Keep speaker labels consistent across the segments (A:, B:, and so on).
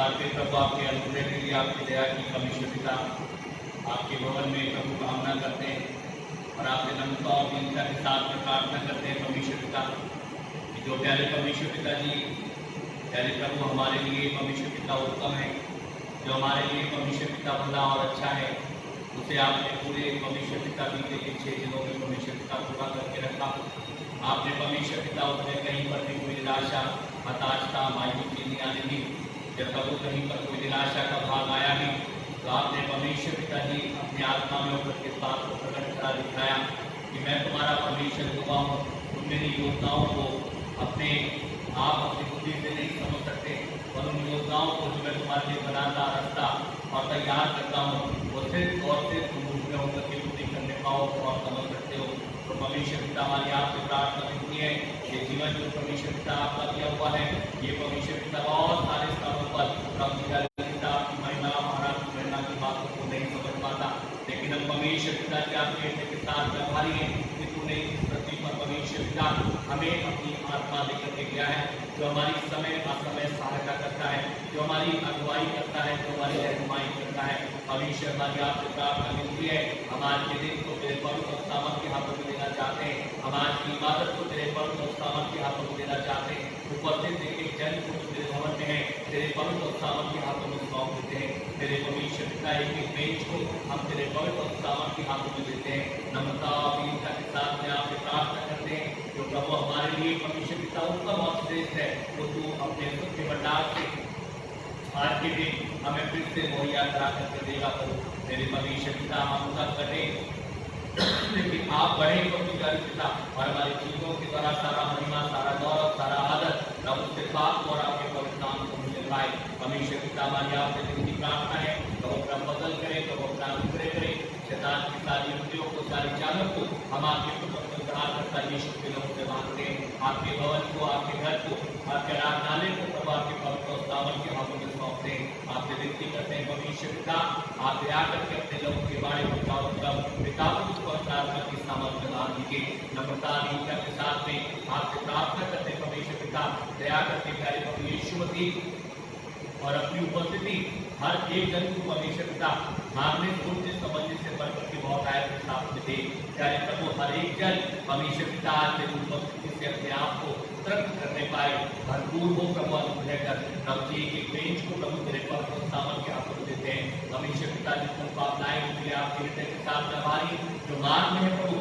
A: बार फिर प्रभु आपके अनुग्रह के लिए, आपकी दया की परमेश्वर पिता आपके भवन में प्रभु कामना करते हैं और आपके नम्रता और दीनता के साथ में प्रार्थना करते हैं परमेश्वर पिता, जो प्यारे परमेश्वर पिता जी, प्यारे प्रभु हमारे लिए परमेश्वर पिता उत्तम है, जो हमारे लिए परमेश्वर पिता भला और अच्छा है, उसे आपने पूरे परमेश्वर पिता बीते के 6 दिनों में परमेश्वर पिता पूरा करके रखा। आपने परमेश्वर पिता उसमें कहीं पर भी कोई निराशा, हताशा, मायूसी नहीं आने दी। जब प्रभु कहीं पर कोई निराशा का भाग आया भी तो आपने परमेश्वर पिता जी अपनी आत्मा में होकर के बात को प्रकट करा दिखाया कि मैं तुम्हारा परमेश्वर हुआ हूँ। तुम मेरी योजनाओं को अपने आप अपनी बुद्धि से नहीं समझ सकते, और उन योजनाओं को जो मैं तुम्हारे लिए बनाता रास्ता और तैयार करता हूँ वो सिर्फ और सिर्फ तुम उसमें होकर के पूरी करने पाओ और समझ सकते हो। तो परमेश्वर पिता हमारी आपसे प्रार्थना करती है, ये जीवन जो परमेश्वर पिता आपका दिया हुआ है, ये परमेश्वर पिता बहुत सारे स्थानों पर आपकी महिमा महाराज प्रेरणा की बातों को नहीं समझ पाता, लेकिन हम परमेश्वर पिता के आपके के साथ व्यवहारी है कि तूने इस पृथ्वी पर परमेश्वर पिता हमें अपनी आत्मा देकर के गया है, जो हमारी समय असमय सहायता करता है, जो हमारी अगुवाई करता है, जो हमारी रहनुमाई करता है। परमेश्वर हमारी आपसे प्रार्थना मिलती है, हम आज के दिन को तेरे पवित्र और सामर्थ्य हाथों में देना चाहते हैं, हम आज की इबादत को तेरे पवित्र और सामर्थ्य हाथों में देना चाहते हैं। उपस्थित एक जन को तेरे भवन में है, तेरे पवित्र और सामर्थ्य हाथों में सौंप देते हैं। तेरे परमेश्वर पिता एक बेंच को हम तेरे पवित्र और सामर्थ्य हाथों में देते हैं। नम्रता और दीनता के साथ में आपसे प्रार्थना करते हैं, जो प्रभु हमारे लिए परमेश्वर पिता उत्तम और श्रेष्ठ है, वो तू अपने सुख के भंडार से आज के दिन हमें फिर से मुहैया करा करके देगा। करो मेरे परमेश्वर पिता, हम सब कटे लेकिन आप बड़े प्रतिकारी पिता, और हमारी चीजों के द्वारा सारा महिमा, सारा गौरव, सारा आदर रब उसके पाप और आपके पवित्र नाम को मिल पाए। परमेश्वर पिता हमारी आपसे विनती प्रार्थना है, तो अपना बदल करे, तो अपना अनुग्रह करे, शैतान की सारी युक्तियों को, सारी चालों को हम आपके करता यीशु के नाम से मांगते हैं। आपके भवन को, आपके घर को, आपके आराधनालय को प्रभु आपके पवित्र और सामर्थ्य हाथों में सौंपते हैं। आपसे विनती करते हैं परमेश्वर पिता, आप दया करके अपने लोगों के बारे में पिता को प्रार्थना की सामर्थ्य दान दीजिए। नम्रता दीनता के साथ में आपसे प्रार्थना करते हैं परमेश्वर पिता, दया करके प्यारे प्रभु यीशु मसीह और अपनी उपस्थिति हर एक जन को परमेश्वर पिता मांगने सोचने समझने से बढ़कर के बहुत आए के साथ में थे। चाहे प्रभु हर एक जन परमेश्वर पिता के उपस्थिति से अपने आप को तृप्त करने पाए, भरपूर हो प्रभु अनुग्रह कर। प्रभु जी के बेंच को प्रभु तेरे पवित्र सामर्थ्य आपको देते हैं। परमेश्वर पिता जिनको अपनाए उनके लिए आपके हृदय के साथ व्यवहारी जो मार्ग में है प्रभु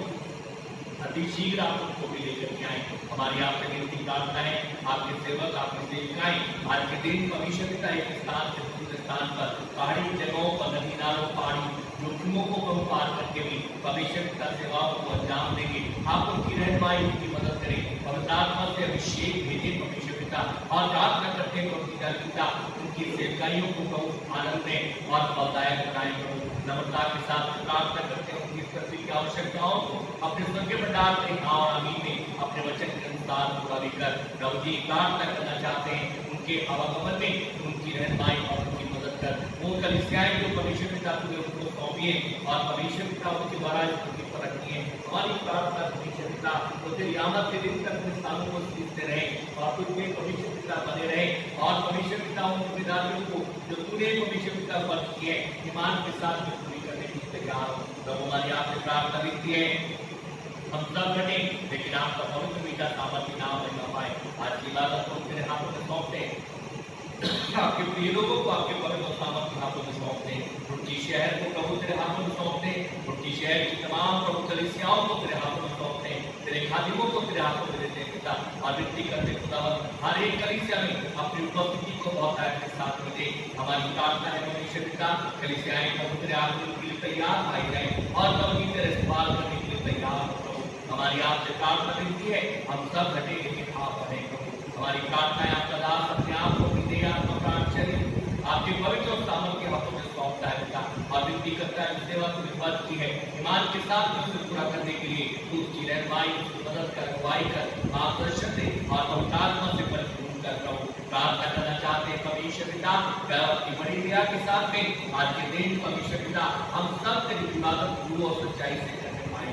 A: अति शीघ्र आप उनको भी लेकर के आए। हमारी आपसे विनती प्रार्थना है, आपके सेवक, आपके सेविकाएं आज के दिन परमेश्वर पिता एक स्थान से दूसरे स्थान पर, पहाड़ी जगहों पर, नदी नालों, पहाड़ी जोखिमों को प्रभु पार करके भी परमेश्वर पिता सेवाओं को अंजाम देंगे। आप उनकी रहनुमाई, उनकी मदद करें, पवित्र आत्मा से अभिषेक भेजें परमेश्वर पिता, और प्रार्थना करते हैं परमेश्वर पिता उनकी सेवकाइयों को प्रभु आनंद में और फलदायक बनाए। प्रभु नम्रता के साथ प्रार्थना करते हैं उनकी पृथ्वी की आवश्यकताओं को अपने स्वर्गीय भंडार में और आमीन में अपने वचन के अनुसार पूरा लेकर प्रभु जी प्रार्थना करना चाहते हैं उनके आवागमन में, उनकी रहनुमाई और उनकी मदद कर। वो कलीसियाएं जो परमेश्वर पिता तुझे उनको सौंपिए और परमेश्वर पिता उनके द्वारा स्थिति पर रखी है। हमारी प्रार्थना परमेश्वर पिता तो तेरी आमद के दिन तक अपने स्थानों को सीखते रहे और तुझे परमेश्वर पिता बने रहे, और परमेश्वर पिता उन जिम्मेदारियों को जो तूने परमेश्वर पिता वर्ष किए ईमान के साथ पूरी करने की तैयार हो। प्रभु हमारी आपसे प्रार्थना विनती है, हम सब घटे लेकिन आपका पवित्र मीठा सामर्थ्य नाम नहीं पाए। आज की इबादत को तेरे हाथों में सौंपते हैं, आपके प्रिय लोगों को आपके पवित्र सामर्थ्य हाथों में सौंपते हैं। रुचि शहर को प्रभु तेरे हाथों में सौंपते हैं, रुचि शहर की तमाम प्रभु कलीसियाओं को तेरे हाथों में सौंपते हैं, तेरे खादिमों को तेरे हाथों में देते हैं पिता। और विनती करते खुदावंद हर एक कलीसिया में अपनी उपस्थिति को बहुत के साथ में दे। हमारी प्रार्थना है परमेश्वर पिता, कलीसियाएं प्रभु तेरे आगमन के लिए तैयार पाई जाए और प्रभु तेरे सवाल करने के लिए तैयार हो। हमारी आपसे प्रार्थना विनती है, हम सब घटे लेकिन आप बने प्रभु। हमारी प्रार्थना है आपका दास अपने आप को भी दे, आपका प्राण शरीर आपके पवित्र और सामर्थ्य हाथों में सौंपता है पिता, और विनती करता है सेवा को विफल की है ईमान के साथ में उसे पूरा करने के लिए तू उसकी रहनुमाई, उसकी मदद कर, अगुवाई कर, मार्गदर्शन दे और पवित्र आत्मा से परिपूर्ण कर। प्रभु प्रार्थना करना चाहते हैं परमेश्वर पिता की बड़ी दया के साथ में आज के दिन परमेश्वर पिता हम सब तेरी इबादत पूरी और सच्चाई से करने पाए।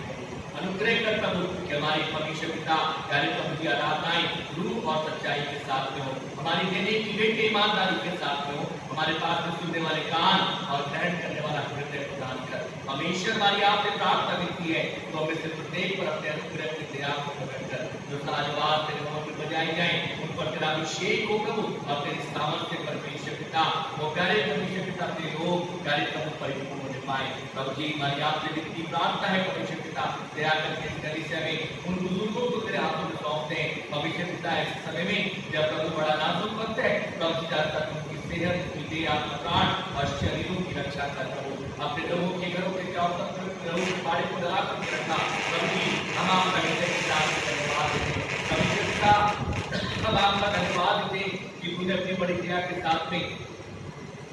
A: अनुग्रह कर प्रभु कि हमारी परमेश्वर पिता प्यारे प्रभु की आराधनाएं रूह और सच्चाई के साथ में हो, हमारी देने की बेटी ईमानदारी के साथ में हो, हमारे पास में सुनने वाले कान और ग्रहण करने वाला हृदय प्रदान कर। हमेशा हमारी आपसे प्रार्थना मिलती है तो हमें से प्रत्येक पर अपने अनुग्रह की दया को प्रकट कर। जो साजवाद तेरे भवन में बजाई जाए उन पर तेरा अभिषेक हो प्रभु, और तेरी सामर्थ्य पर परमेश्वर पिता वो कार्य परमेश्वर पिता तेरे लोग कार्यक्रम परिपूर्ण होने पाए। प्रभु जी हमारी आपसे विनती प्रार्थना है परमेश्वर पिता, दया करके इस कलीसिया में उन बुजुर्गों को तेरे हाथों में सौंपते हैं परमेश्वर पिता। इस समय में जब प्रभु बड़ा नाजुक वक्त है, प्रभु जी ज्यादातर उनकी सेहत, उनके आत्मा प्राण और शरीरों की रक्षा कर प्रभु। अपने लोगों के घरों के चारों तरफ प्रभु बाड़े को लगा करके रखा प्रभु जी। हम आपका हृदय के साथ धन्यवाद देते परमेश्वर पिता, हम आपका धन्यवाद देते कि तूने अपनी बड़ी दया के साथ में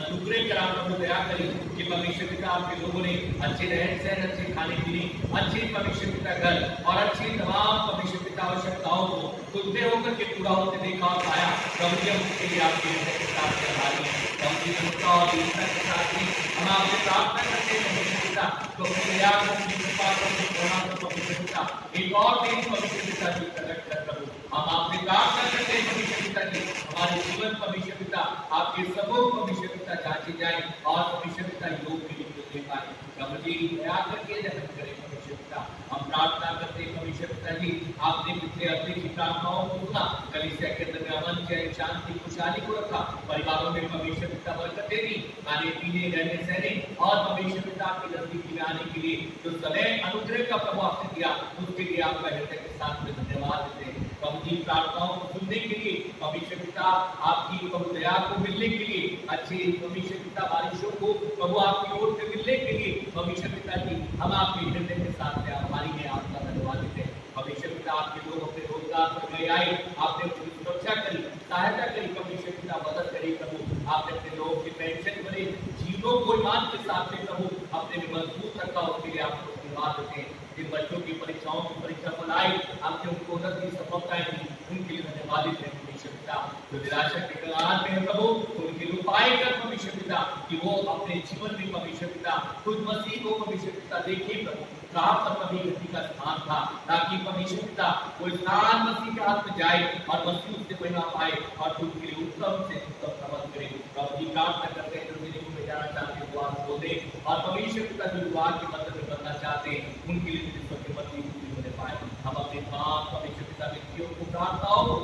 A: अनुग्रह करा प्रभु, दया करी कि परमेश्वर पिता आपके लोगों ने अच्छे रहन सहन, अच्छे खाने पीने, अच्छे परमेश्वर पिता घर और अच्छी तमाम परमेश्वर पिता आवश्यकताओं को खुद में होकर के पूरा होते देखा और पाया प्रभु जी। हम उसके लिए आपके हृदय के साथ आभारी हैं प्रभु जी। दीनता और दीनता के साथ ही हम आपसे प्रार्थना करते हैं परमेश्वर पिता, तो अपनी दया को, अपनी कृपा को, अपनी करुणा को परमेश्वर पिता एक और दिन परमेश्वर पिता जी प्रकट कर प्रभु। हम आपसे प्रार्थना करते हैं परमेश्वर पिता जी, हमारे जीवन परमेश्वर पिता आपके सबों परमेश्वर पिता जांचे जाए और परमेश्वर पिता योग के लिए दे पाए प्रभु जी। दया करके जन्म करें परमेश्वर पिता। हम प्रार्थना करते हैं परमेश्वर पिता जी, आपने पिछले हफ्ते की प्रार्थनाओं को सुना, कलीसिया के अंदर में अमन, चैन, शांति, खुशहाली को रखा, परिवारों में परमेश्वर पिता बरकत दे दी, खाने पीने, रहने सहने और परमेश्वर पिता आपकी नजदीकी में आने के लिए जो समय अनुग्रह का प्रभु आपने दिया उसके लिए आपका हृदय के साथ में धन्यवाद देते हैं प्रभु जी। प्रार्थनाओं को सुनने के लिए परमेश्वर पिता, आपकी प्रभु दया को मिलने के लिए, अच्छे परमेश्वर पिता बारिशों को प्रभु आपकी ओर से मिलने के लिए परमेश्वर पिता जी हम आपके हृदय के साथ में आभारी हैं, आपका धन्यवाद देते हैं परमेश्वर पिता। आपके लोग अपने रोजगार पर गए आए, आपने उनकी सुरक्षा करी, सहायता करी परमेश्वर पिता, मदद करी प्रभु। आपने अपने लोगों की पेंशन भरे, जीवों को ईमान के साथ में प्रभु अपने में मजबूत रखा, उसके लिए आपको धन्यवाद देते हैं। जिन बच्चों की परीक्षाओं की परीक्षा फल आई, आपने उनको उन्नत की सफलताएं दी, उनके लिए धन्यवाद देते हैं परमेश्वर पिता। जो निराशा के कगार में है प्रभु, उनके लिए उपाय कर परमेश्वर पिता कि वो अपने जीवन में परमेश्वर पिता खुद मसीह को परमेश्वर पिता देखे प्रभु। कहाँ पर कभी गति का स्थान था, ताकि परमेश्वर पिता वो स्थान मसीह के हाथ में जाए और मसीह उससे बना पाए और उनके लिए उत्तम से उत्तम प्रबंध करे प्रभु जी। प्रार्थना करते हैं जो मेरे को जाना चाहते हैं दुआ खो दे, और परमेश्वर पिता जो दुआ के मंदिर में बनना चाहते हैं उनके लिए पूरी होने पाए। हम अपने तमाम परमेश्वर पिता व्यक्तियों को प्रार्थनाओं को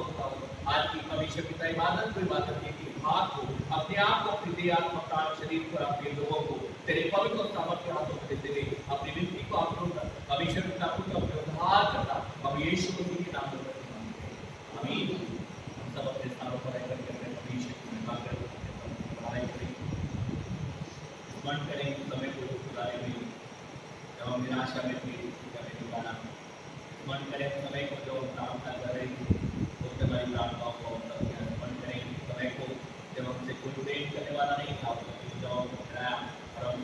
A: आज की परमेश्वर पिता इबादत को इबादत के भाग को अपने आप को, अपनी देह, आत्मा, प्राण, शरीर पर अपने लोगों को तेरे पवित्र और सामर्थ्य हाथों में देते हुए अपनी विनती को आप परमेश्वर पिता खुद अपने उद्धार करता हम यीशु मसीह के नाम में मांगते हैं, आमीन। हम सब अपने स्थानों पर रहकर के अपने परमेश्वर की महिमा करें, पढ़ाई करें, स्मरण करें समय को गुजारे में जब हम निराशा में थे, गाना स्मरण करें समय को जो प्रार्थना कर रहे थे उससे हमारी प्रार्थनाओं को स्मरण करें समय को जब हमसे कोई प्रेम करने वाला नहीं था, जॉब कराया और हम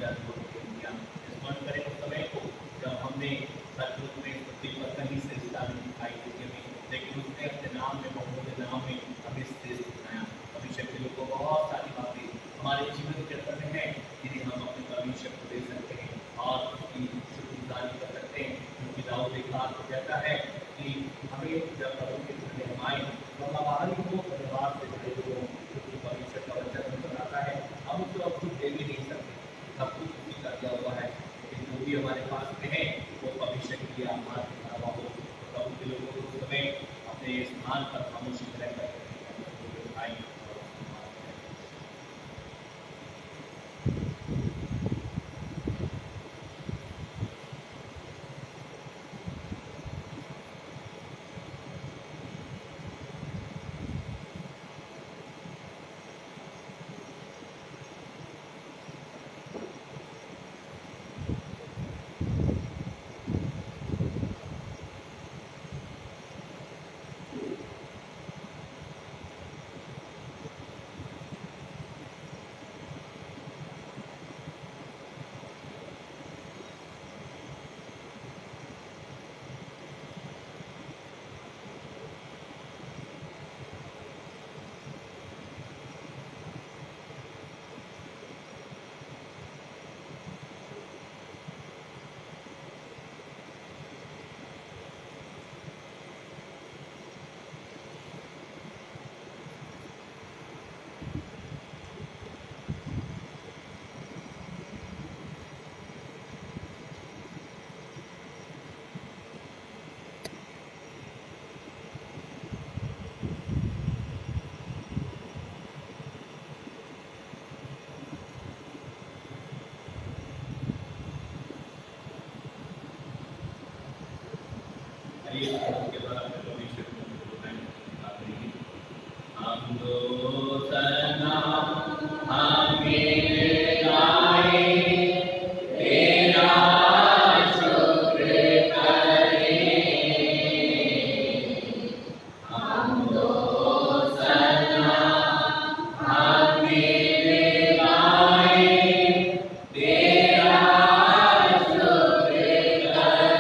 A: किया। स्मरण करें उस समय को जब हमने सचमुच में पृथ्वी पर कहीं से रिश्ता नहीं दिखाई दी हमें, लेकिन उसने अपने नाम में, बहुमूल्य नाम में हमें श्रेष्ठ बनाया। भविष्य के लोगों को बहुत सारी बातें हमारे जीवन के अंदर में है जिन्हें हम अपने परमेश्वर को दे सकते हैं और उसकी शुक्रगुजारी कर सकते हैं, क्योंकि दाऊद एक बात को कहता है कि हमें जब प्रभु के घर हम आए तो हम बाहरी को परिवार से जुड़े हुए हों, क्योंकि परमेश्वर का वचन हमें बताता है हम उसको अब कुछ दे भी नहीं सकते, सब कुछ उसी का दिया हुआ है, लेकिन जो भी हमारे पास में है वो परमेश्वर के लिए आभार दिखा हुआ हो। प्रभु के लोगों को उस समय अपने स्थान पर खामोशी रहकर आए। चलिए उसके बाद अपने परमेश्वर को बताएंगे। हम दो सना हमें गाए तेरा शुक्र करें, हम दो सना हमें गाए तेरा शुक्र करें,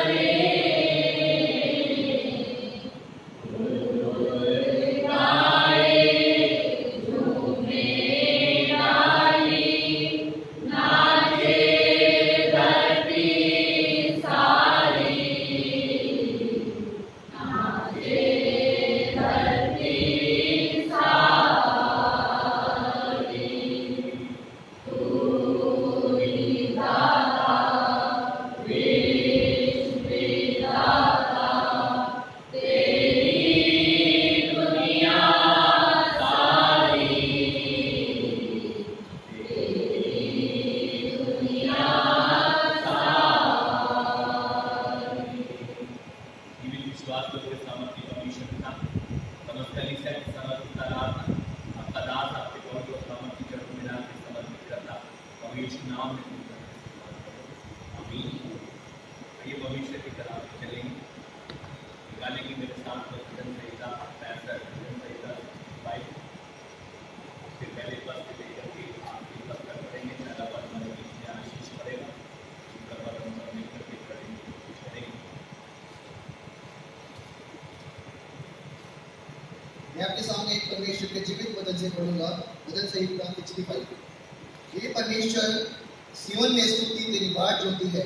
A: नाम में अभी ये भविष्य की तरफ चलेंगे। निकाले कि मेरे साथ में भजन संहिता 65, भजन संहिता 22, फिर पहले पद से लेकर के आखिरी पद तक पढ़ेंगे। पहला पद हमारे बीच में आशीष पड़ेगा, दूसरा पद हम सब मिलकर के पढ़ेंगे, कुछ करेंगे।
B: मैं आपके सामने एक परमेश्वर के जीवित वचन से पढ़ूंगा, भजन संहिता 65। ये परमेश्वर, सियोन में स्तुति तेरी बाट जोती है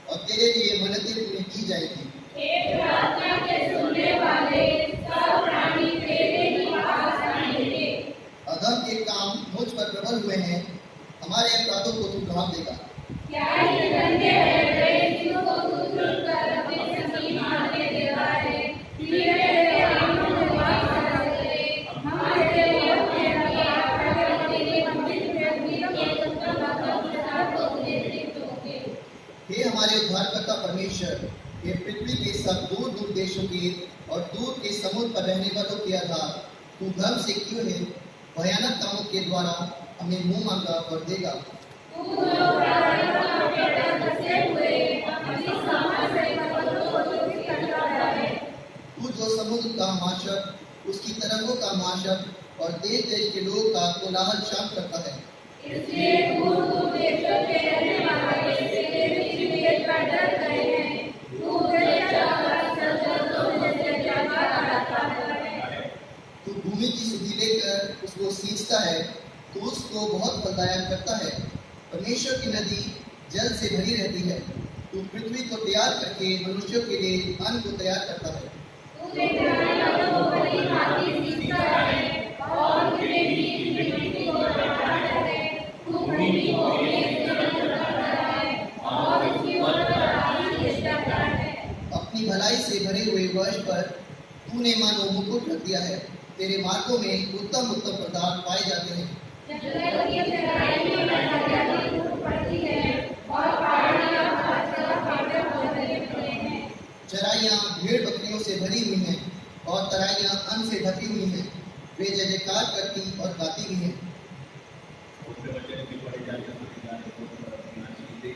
B: और तेरे लिए मन्नतें पूरी की जाएगी।
C: हे प्रार्थना के सुनने वाले सब प्राणी तेरे ही पास आएंगे।
B: अधर्म के काम मुझ पर प्रबल हुए हैं, हमारे अपराधों को तू ढांप देगा।
C: क्या ये गंदे हृदय जिनको तू चुनकर अपने समीप आने देता है, धीरे धीरे आंखों में वास करते, हमारे देवों ने रखा प्रकट तेरे मंदिर में वीरों के उत्तम प्रसाद को देते होंगे।
B: हे हमारे उद्धारकर्ता परमेश्वर, ये पृथ्वी के सब दूर दूर देशों के और दूर के समुद्र पर रहने वालों के आधार तू धर्म से क्यों है? भयानक कामों के द्वारा हमें मुंह मांगा और देगा।
C: तू जो प्रार्थना के डर बसे हुए अपनी समझ से पर्वतों को चुप करता है,
B: तू जो समुद्र का माशक, उसकी तरंगों का माशक और देश देश के लोगों का कोलाहल शांत करता है।
C: इसलिए दूर दूर देशों के रहने वाले तेरे बीच पर डर गए हैं। तू तेरे चाकर सरजों में से जलवा करता है।
B: तू भूमि की सुधि लेकर उसको सींचता है, तो उसको बहुत फलदायक करता है। परमेश्वर की नदी जल से भरी रहती है। तू पृथ्वी को तैयार करके मनुष्यों के लिए अन्न को तैयार करता है।
C: तू निगरानी को भली भांति सींचता है और उनके बीच की मिट्टी को बढ़ाता है। तू भूमि को एक जल करता है और उसकी ओर बढ़ाने की चेष्टा करता है।
B: अपनी भलाई से भरे हुए वर्ष पर तूने मानो मुकुट रख दिया है। तेरे मार्गों में उत्तम उत्तम पदार्थ पाए जाते हैं।
C: जंगल की चराई में हरियाली फूट पड़ती है और पहाड़ियां घास फाटे पौधे निकलते हैं।
B: चराइयाँ भेड़ बकरियों से भरी हुई हैं और तराइयाँ अन्न से ढकी हुई हैं। वे जय जयकार करती और गाती भी हैं।
A: उसमें वचन की पढ़े जाने को आशीष दे।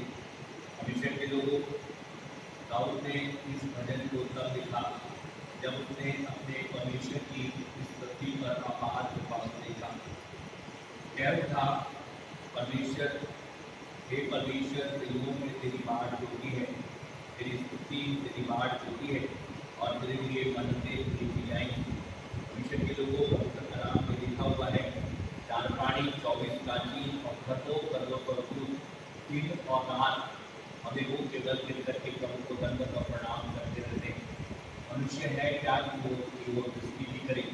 A: अभिषेक के लोगों, दाऊद ने इस भजन को तब लिखा जब उसने अपने परमेश्वर की इस पृथ्वी पर अपार कृपा को देखा। कह उठा, परमेश्वर, हे परमेश्वर, तेरे में तेरी बाट जोती है, तेरी स्तुति तेरी बाट जोती है और तेरे लिए मन्नतें पूरी की जाएंगी। परमेश्वर के लोगों, पवित्र कलाम में लिखा हुआ है, चार प्राणी 24 प्राचीन और खरगोश खरगोश दिन और रात हमें मुँह के बल गिर करके प्रभु को दंडवत और प्रणाम करते रहते हैं। मनुष्य है क्या कि वो दृष्टि भी करे,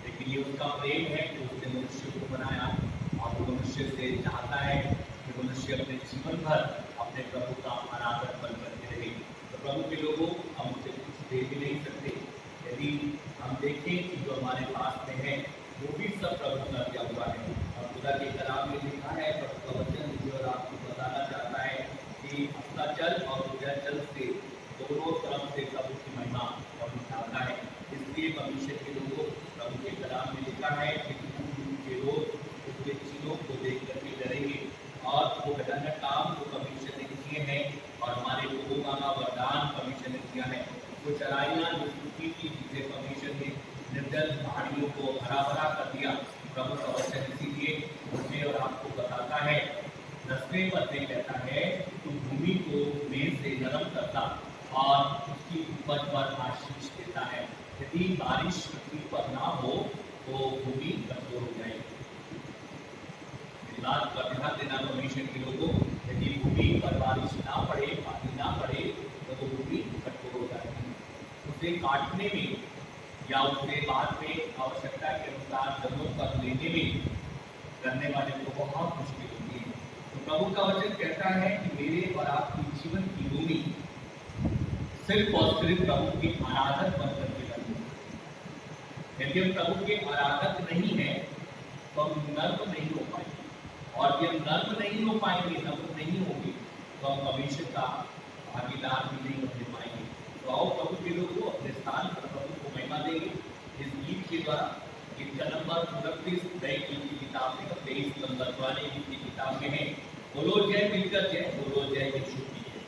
A: लेकिन ये उसका प्रेम है कि उसने मनुष्य को बनाया और वो मनुष्य से चाहता है कि मनुष्य अपने जीवन भर अपने प्रभु का अनादर बल करते रहे। तो प्रभु के लोगों, हम उसे कुछ दे भी नहीं सकते। यदि हम देखें कि जो हमारे पास में है वो भी सब प्रभु का दिया हुआ है। और खुदा के कलाम में लिखा है, प्रभु का वचन मुझे और आपको बताना चाहता है कि अस्ताचल और उदयाचल से दोनों तरफ से प्रभु की महिमा और वो अन्य काम जो कमीशन ने किए हैं और हमारे लोगों का वरदान कमीशन ने किया है, वो चराइयाँ जो सूखी थी जिसे कमीशन ने निर्जल पहाड़ियों को हरा भरा कर दिया। प्रभु का वचन इसीलिए मुझे और आपको बताता है, 10वें पद में कहता है, तू भूमि को मेघ से नरम करता और उसकी उपज पर आशीष देता है। यदि बारिश पृथ्वी पर ना हो तो भूमि कठोर हो जाएगी। बात पर ध्यान देना कमीशन के लोगों, यदि भूमि पर बारिश ना पड़े, पानी ना पड़े तो वो भूमि कठोर हो जाएगी। उसे काटने में या उसके बाद में आवश्यकता के अनुसार जमीन पर लेने में करने वाले को बहुत मुश्किल होती है। तो प्रभु का वचन कहता है कि मेरे और आपकी जीवन की भूमि सिर्फ और सिर्फ प्रभु के आराधक बनकर के लगती है। यदि हम प्रभु के आराधक नहीं है तो हम नर्म नहीं हो पाएंगे, और यदि हम नर्म नहीं हो पाएंगे, नर्म नहीं होंगे, तो हम भविष्य का भागीदार भी नहीं बन पाएंगे। तो आओ प्रभु के लोगों अपने स्थान पर प्रभु को महिमा देंगे इस गीत के द्वारा। गीत का नंबर 29 नए गीत की किताब में 23 नंबर पुराने गीत की किताब में है। बोलो जय मिलकर जय, बोलो जय यीशु की जय।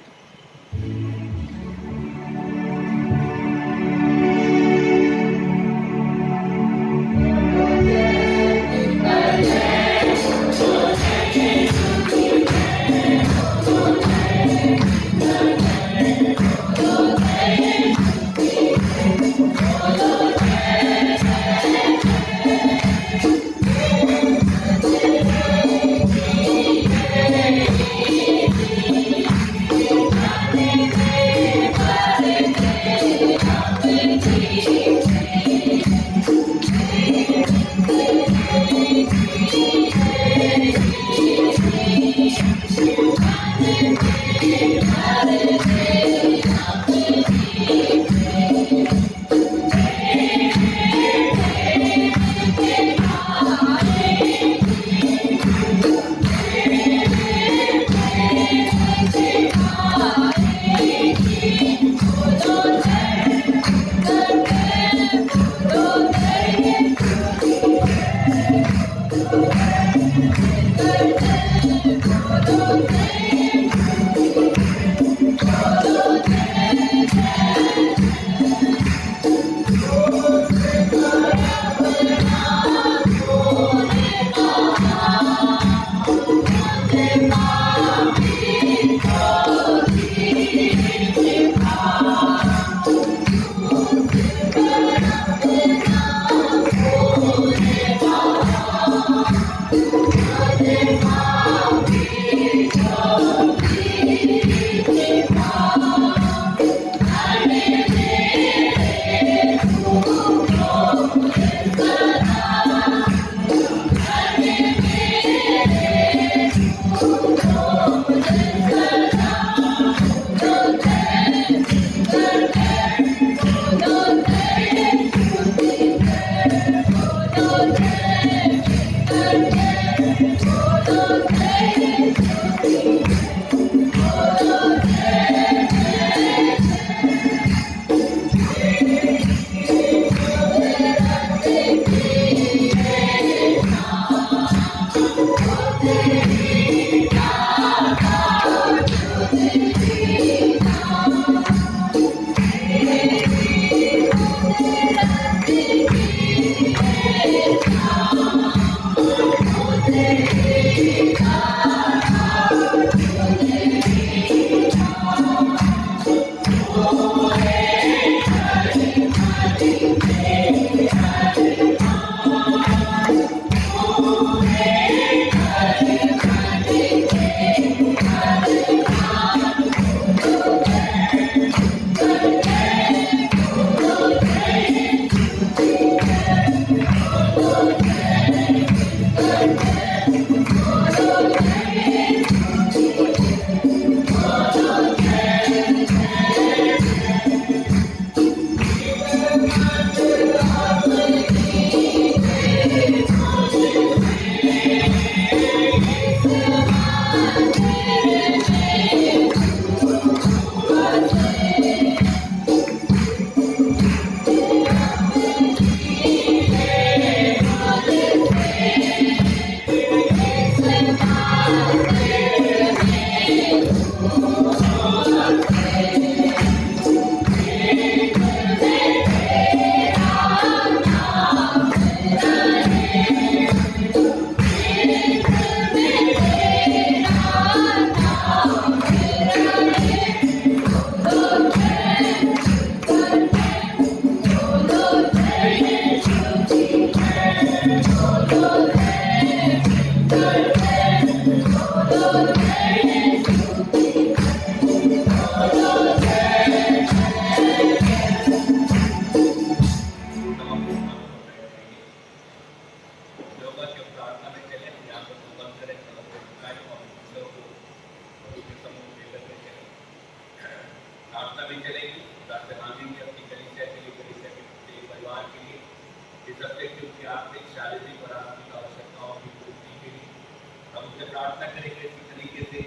A: प्रभु से प्रार्थना करेंगे इसी तरीके से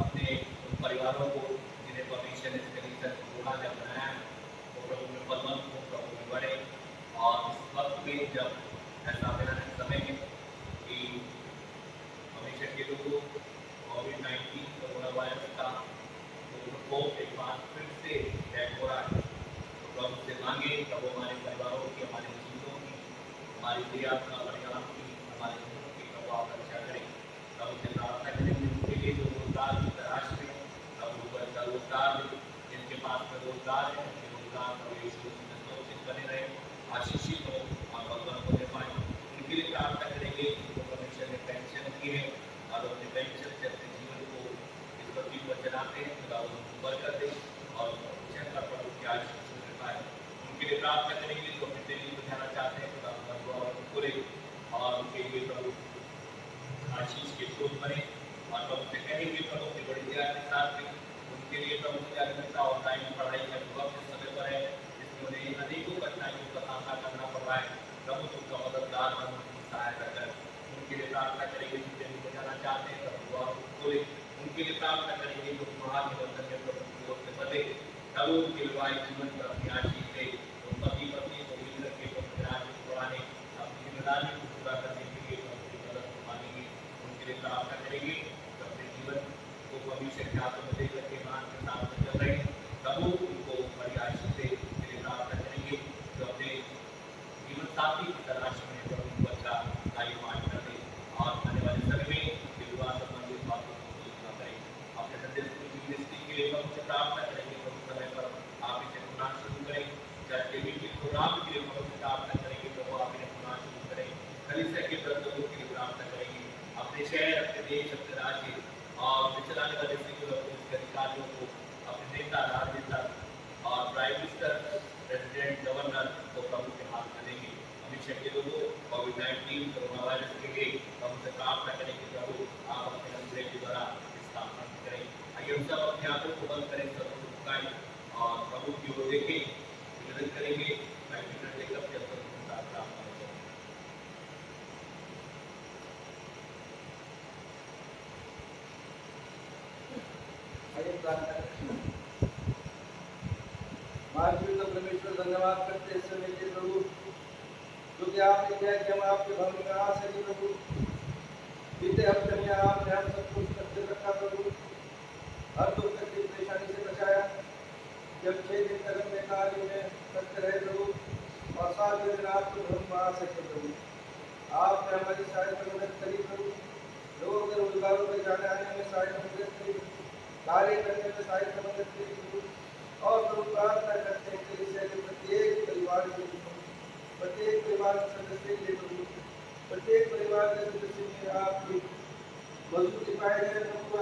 A: अपने उन परिवारों को जिन्हें परमेश्वर ने इस तरीके से जोड़ा जब बनाया है, वो प्रभु में बलवंत हो, प्रभु में बढ़े। और इस वक्त में जब ऐसा भयानक समय में कि परमेश्वर के लोगों कोविड-19 कोरोना वायरस का प्रकोप एक बार फिर से अटैक हो रहा है, तो प्रभु से मांगे प्रभु हमारे परिवारों की, हमारे जीवों की, हमारी क्रियात्मक परिणाम की, हमारे जीवों की प्रभु आप रक्षा करें। प्रभु से प्रार्थना करेंगे उनके लिए जो रोजगार की तलाश में, प्रभु को ऐसा रोजगार दे जिनके पास में रोजगार है, उनके रोजगार प्रभु यीशु में सुरक्षित बने रहे, आशीषित हो और भगवान को दे पाए। उनके लिए प्रार्थना करेंगे जिनको परमेश्वर ने पेंशन की है और अपने पेंशन से अपने जीवन को इस पृथ्वी पर चलाते हैं, खुदा उनको बरकत दे और पेंशन का प्रभु की आशीष मिल पाए। उनके लिए प्रार्थना करेंगे जो अपने दिल्ली को जाना चाहते हैं, खुदा उनका दुआ और पूरे और उनके लिए प्रभु आशीष के स्रोत बने। और प्रभु से कहेंगे प्रभु की बड़ी दया के साथ में उनके लिए प्रभु की अग्निता और टाइम पढ़ाई का वक्त इस समय पर है, जिसमें उन्हें अनेकों कठिनाइयों का सामना करना पड़ रहा है। प्रभु उनका मददगार बन उनकी सहायता कर। उनके लिए प्रार्थना करेंगे जो दिल्ली को जाना चाहते हैं, प्रभु दुआ खोले। उनके लिए प्रार्थना करेंगे जो महानिबंधन में प्रभु की ओर से बदले, प्रभु उनके वैवाहिक जीवन पर अपनी आशीष दे। तो पति पत्नी को मिलकर के प्रभु राज्य को बढ़ाने, अपनी जिम्मेदारी को पूरा करने के लिए प्रभु की मदद को मांगेंगे। उनके लिए प्रार्थना करेंगे तो अपने जीवन को भविष्य के हाथों में देकर के मान के साथ में चल रहे हैं, प्रभु उनको बड़ी आशीष दे। उनके लिए प्रार्थना करेंगे जो अपने जीवन साथी की तलाश में प्रभु को अच्छा आयुष्मान कर दे और आने वाले समय में उनके विवाह संबंधित बातों को पूरा करें। अपने संदेश की मिनिस्ट्री के लिए प्रभु से प्रार्थना करेंगे, प्रभु समय पर आप इसे पुनः शुरू करें। चर्च के मीटिंग प्रोग्राम के लिए प्रभु से प्रार्थना करेंगे, प्रभु आप इन्हें पुनः शुरू करें। कलीसिया के प्रजों के लिए प्रार्थना करेंगे, अपने शहर, अपने देश, अपने राज्य और चलाने वाले सिविल और पुलिस के अधिकारियों को, अपने नेता, राजनेता और प्राइम मिनिस्टर, प्रेसिडेंट, गवर्नर को प्रभु के हाथ में देंगे। हमेशा के लोगों कोविड-19 कोरोना वायरस के लिए प्रभु से प्रार्थना करेंगे, प्रभु आप अपने अनुग्रह के द्वारा इसका अंत करें। आइए हम सब अपने हाथों को बंद करें, सब को झुकाएं और प्रभु की ओर देखें, निवेदन करेंगे। मैं विनम्र लेकर के सब के साथ प्रार्थना करूंगा।
D: परमेश्वर धन्यवाद करते हैं समय के प्रभु, जो कि आपने किया कि हम आपके भवन में आ सके प्रभु। बीते हफ्ते में आपने हम सबको सुरक्षित रखा प्रभु, हर दुख तकलीफ परेशानी से बचाया। जब 6 दिन तक अपने कार्य में करते रहे प्रभु और 7 दिन आपके भवन में आ सके प्रभु। आपने हमारी सहायता मदद करी प्रभु, लोगों के रोजगारों में जाने आने में सहायता मदद करी, कार्य करने में सहायता मदद करी प्रभु। और प्रभु प्रार्थना करते हैं कि इसे प्रत्येक परिवार के प्रत्येक परिवार के सदस्य के लिए प्रभु, प्रत्येक परिवार के सदस्य में आपकी मजबूती पाए गए प्रभु।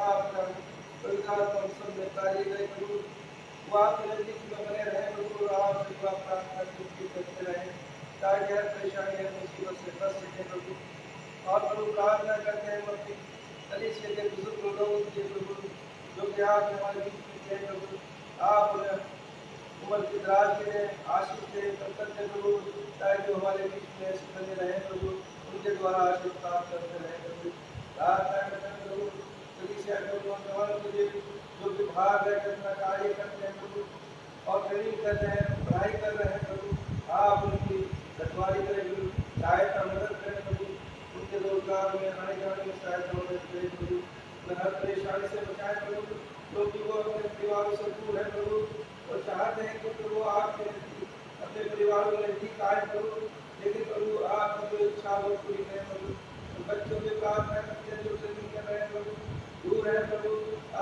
D: आपका पवित्र आत्मा सब में कार्य करें प्रभु, वो आपके नजदीक में बने रहे प्रभु। आपसे दुआ प्रार्थना करते रहे ताकि हर परेशानी हर मुसीबत से बच सके प्रभु। और प्रभु प्रार्थना करते हैं अपनी कलीसिया के बुजुर्ग लोगों के प्रभु, जो कि आप हमारे बीच में थे प्रभु। आप उम्र की दराज के लिए आशीष के बरकत दे प्रभु, ताकि वो हमारे बीच में ऐसे बने रहे प्रभु, उनके द्वारा आशीष प्राप्त करते रहे प्रभु। प्रार्थना करते हैं प्रभु कलीसिया के नौजवानों के लिए जो कि बाहर रहकर अपना कार्य करते हैं प्रभु और ट्रेनिंग कर रहे हैं, पढ़ाई कर रहे हैं प्रभु। आप उनकी रखवाली करें प्रभु, सहायता मदद करें प्रभु, उनके रोजगार में आने जाने में सहायता मदद करें प्रभु, उन्हें हर परेशानी से बचाएं प्रभु, क्योंकि वो अपने परिवारों से दूर है प्रभु और चाहते हैं कि प्रभु आपके अपने परिवारों में ठीक आए प्रभु। लेकिन प्रभु आप जो इच्छा वो पूरी करें प्रभु। तो बच्चों के प्रार्थना करते हैं जो ट्रेनिंग कर रहे हैं प्रभु, दूर है प्रभु,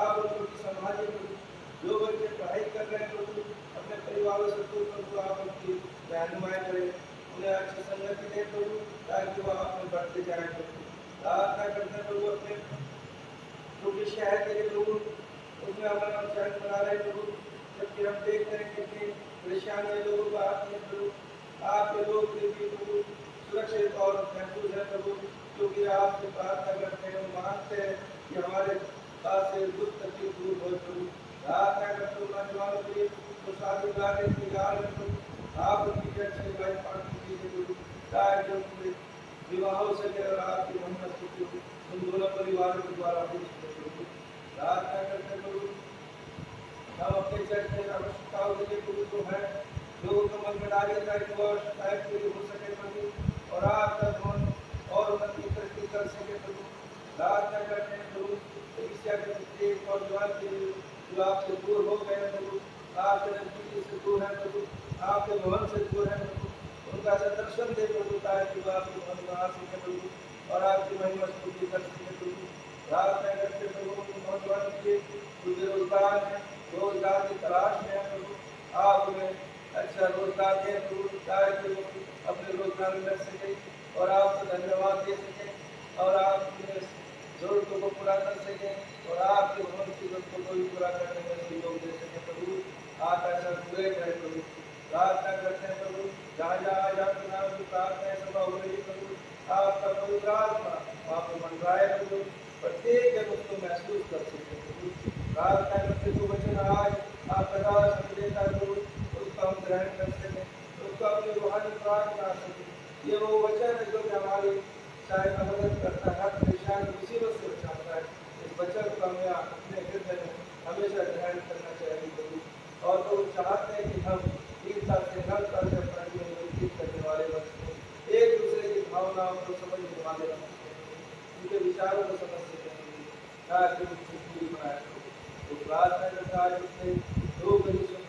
D: आप उनको संभालिए प्रभु। जो बच्चे पढ़ाई कर रहे हैं प्रभु अपने परिवारों से दूर प्रभु, आप उनकी रहनुमाई करें, उन्हें अच्छी संगति दें प्रभु, ताकि वो आप में बढ़ते जाए प्रभु। प्रार्थना करते हैं प्रभु अपने क्योंकि शहर के लिए प्रभु उसमें हमारा चरण बना रहे प्रभु, जबकि हम देख रहे हैं कितनी परेशानियां लोगों को आती हैं प्रभु। आपके लोग भी प्रभु सुरक्षित और महफूज है प्रभु, क्योंकि आपसे प्रार्थना करते हैं, मांगते हैं कि हमारे पास से दुख तकलीफ दूर हो प्रभु। प्रार्थना करते हो नौजवानों के लिए तो शादी विवाह के इंतजार में प्रभु, आप उनकी अच्छी लाइफ पार्टनर कीजिए प्रभु, ताकि उनके विवाह हो सके और आपकी मोहब्बत परिवारों के द्वारा हो सके प्रभु। प्रार्थना करते प्रभु हम अपने चर्च में आवश्यकताओं के लिए प्रभु जो है लोगों को मन में डाले ताकि वो आवश्यकताएं पूरी हो सके प्रभु, और आपका धन और उन्नति तरक्की कर सके प्रभु। प्रार्थना करते हैं प्रभु कलीसिया के प्रत्येक और जवान के लिए जो आपसे दूर हो गए प्रभु, आपके नजदीकी से दूर है प्रभु, आपके भवन से दूर है प्रभु, उनका दर्शन दे प्रभु ताकि वो आपके भवन में आ सके प्रभु और आपकी महिमा स्तुति कर सके प्रभु। प्रार्थना करते प्रभु उन नौजवान के जो बेरोजगार हैं, रोजगार की तलाश में है प्रभु, आप उन्हें अच्छा रोजगार दें प्रभु ताकि वो अपने रोजगार में लग सके और आपको धन्यवाद दे सके और आप उन्हें जरूरतों को पूरा कर सके और आपके भवन की जरूरतों को भी पूरा करने में सहयोग दे सके प्रभु। आप ऐसा पूरे करें प्रभु। प्रार्थना करते हैं प्रभु जहाँ जहाँ आपके नाम की प्रार्थना सभा हो रही प्रभु, आपका पवित्र आत्मा वहाँ पर मंडराए प्रभु, प्रत्येक जन उसको महसूस कर सके प्रभु। प्रार्थना करते जो वचन आज आप प्रकाश देता प्रभु उसका हम ग्रहण कर सकें, उसको अपनी रूहानी प्रार्थना कर सकें। ये वो वचन है जो कि हमारी शायद मदद करता है, हर परेशान मुसीबत से बचाता है। इस वचन को हमें अपने हृदय में हमेशा ग्रहण करना चाहिए प्रभु, और तो चाहते हैं कि हम दीनता से हर तरह से अपना जीवन व्यतीत करने वाले बन सकें, एक दूसरे की भावनाओं को समझने वाले बन सकें, उनके विचारों को समझ सकें ताकि पूरी बनाए। तो प्रार्थना करता है उसने दो बच्चों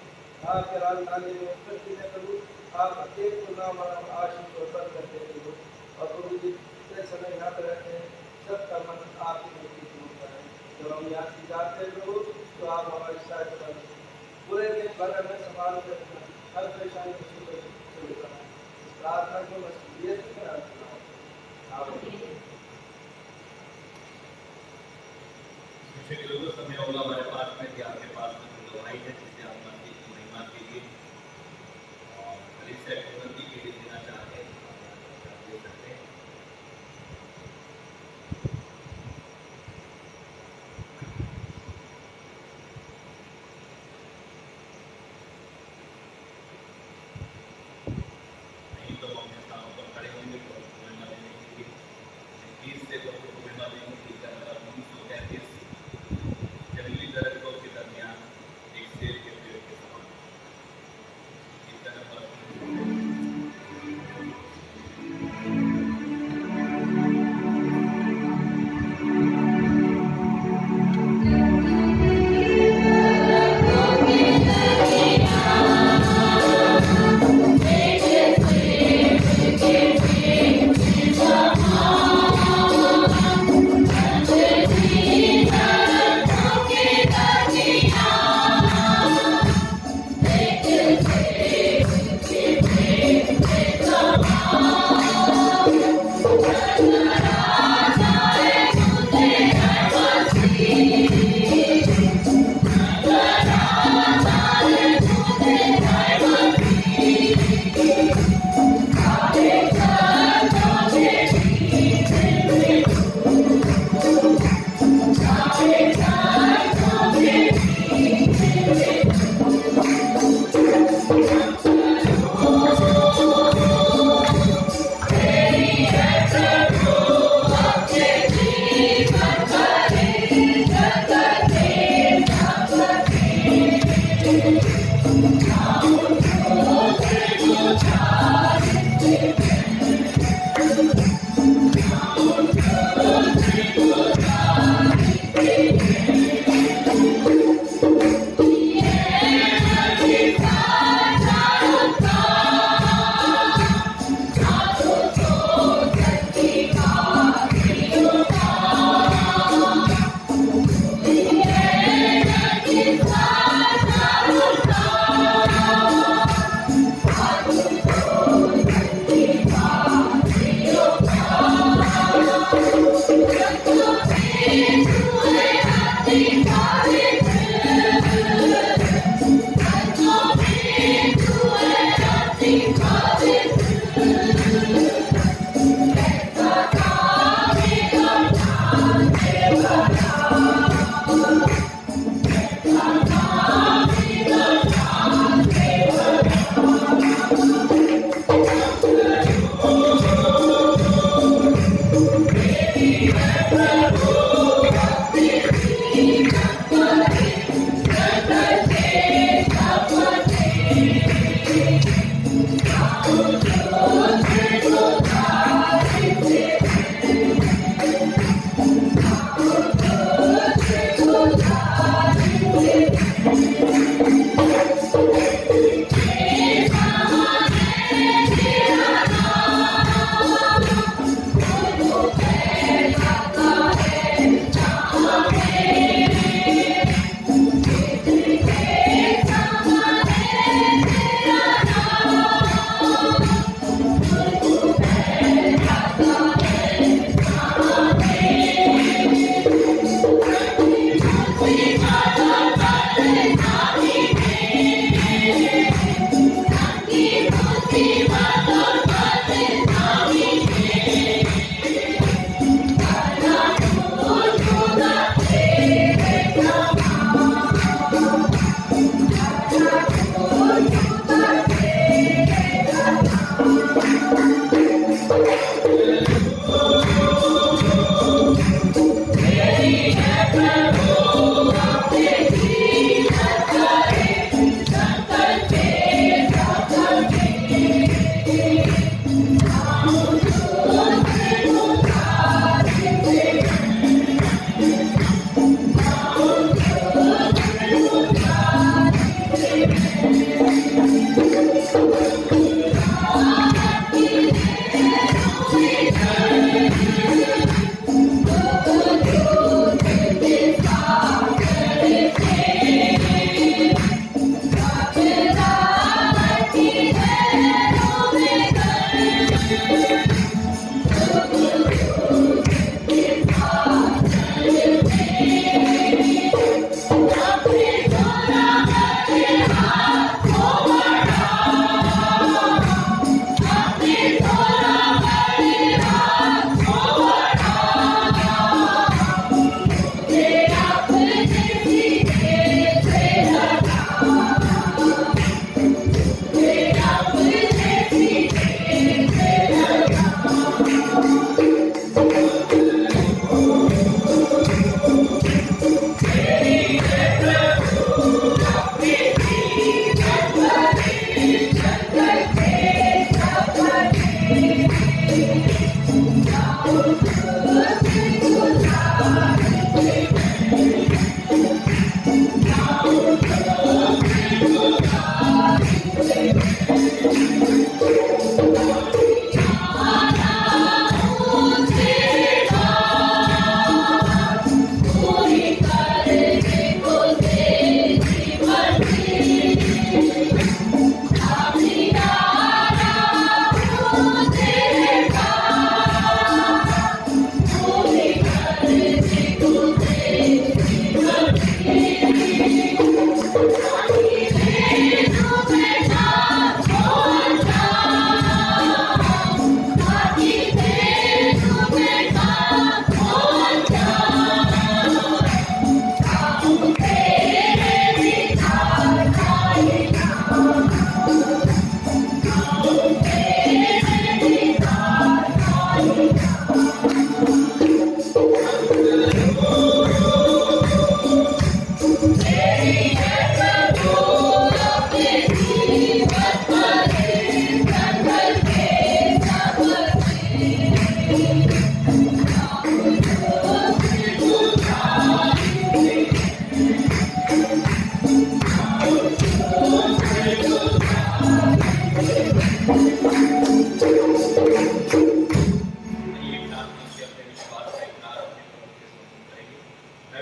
D: आपके राजधानी में उपस्थित है प्रभु, आप प्रत्येक को नाम आशीष और बंद करते हैं प्रभु, और प्रभु जितने समय यहाँ पर रहते हैं सबका मन आपके नजदीक होता है। जब हम यहाँ से जाते हैं प्रभु तो आप हमारी सहायता करें, पूरे दिन भर हमें संभाल कर रखना, हर परेशानी को सुनना। इस प्रार्थना को मैं ये
A: पिछले लोगों समय होगा हमारे पास में कि आपके पास में कोई दवाई है जिससे आप मसीह की महिमा के लिए और कलीसिया की उन्नति के लिए देना चाहते हैं, आप दे सकते हैं। नहीं तो हम अपने स्थानों पर खड़े होंगे तो महिमा देने के लिए 30 से तो महिमा देने की 1933 जंगली दरख्तों के दरमियान एक शेर के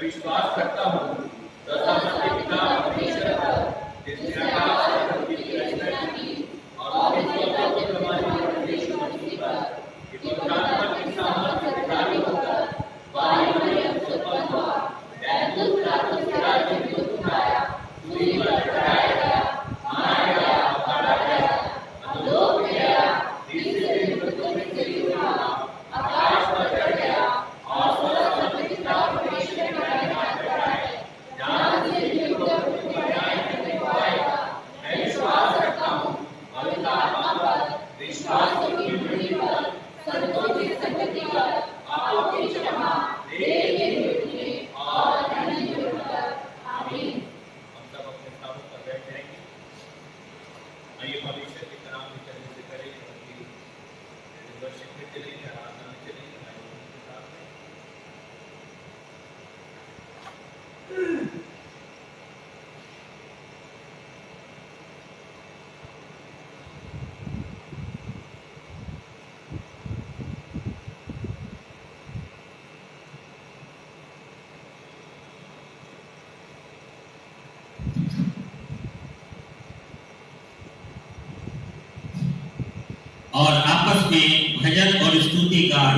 A: विश्वास करता हूँ तथा सत्य पिता परमेश्वर पर जिसने आकाश और पृथ्वी की रचना की और उसके स्वतंत्र हमारे परमेश्वर मसीह पर कि पवित्र आत्मा के सामर्थ से प्रधानी होकर वाणी मरियम से उत्पन्न हुआ दैवदूत प्रातः से राज्य में उठाया सूली पर चढ़ाया गया मारा गया और काटा गया अधोलोक में गया तीसरे दिन मृतकों में से जी उठा आकाश पर चढ़ गया और स्वर्ग में पिता परमेश्वर के दाहिने हाथ पर बैठा है जहाँ से जीवित और मृतकों का न्याय करने को आएगा। मैं विश्वास करता हूँ पवित्र आत्मा पर विश्वास की पृथ्वी पर संतों की संगति पर पापों की क्षमा देह की मृत्यु और अनंत जीवन पर आमीन। हम सब अपने स्थानों पर बैठ जाएंगे। आइए परमेश्वर के नाम में चलने से पहले वर्शिप में चलेंगे, आराधना में चलेंगे।
E: और आपस में भजन और स्तुति गान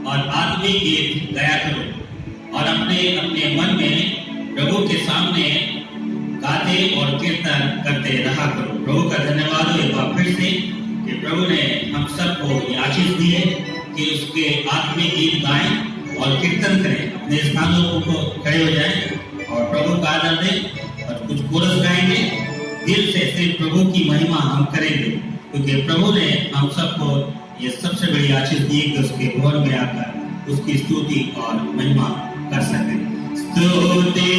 E: और आत्मिक गीत गाया करो और अपने अपने मन में प्रभु के सामने गाते और कीर्तन करते रहा करो। प्रभु का धन्यवाद हो एक बार फिर से कि प्रभु ने हम सबको ये आशीष दी है कि उसके आत्मिक गीत गाएं और कीर्तन करें। अपने स्थानों को खड़े हो जाएं और प्रभु का आदर दें और कुछ कोरस गाएंगे। दिल से सिर्फ प्रभु की महिमा हम करेंगे क्योंकि प्रभु ने हम सबको ये सबसे बड़ी आशीष दी कि उसके भवन में आकर उसकी स्तुति और महिमा कर सके। स्तुति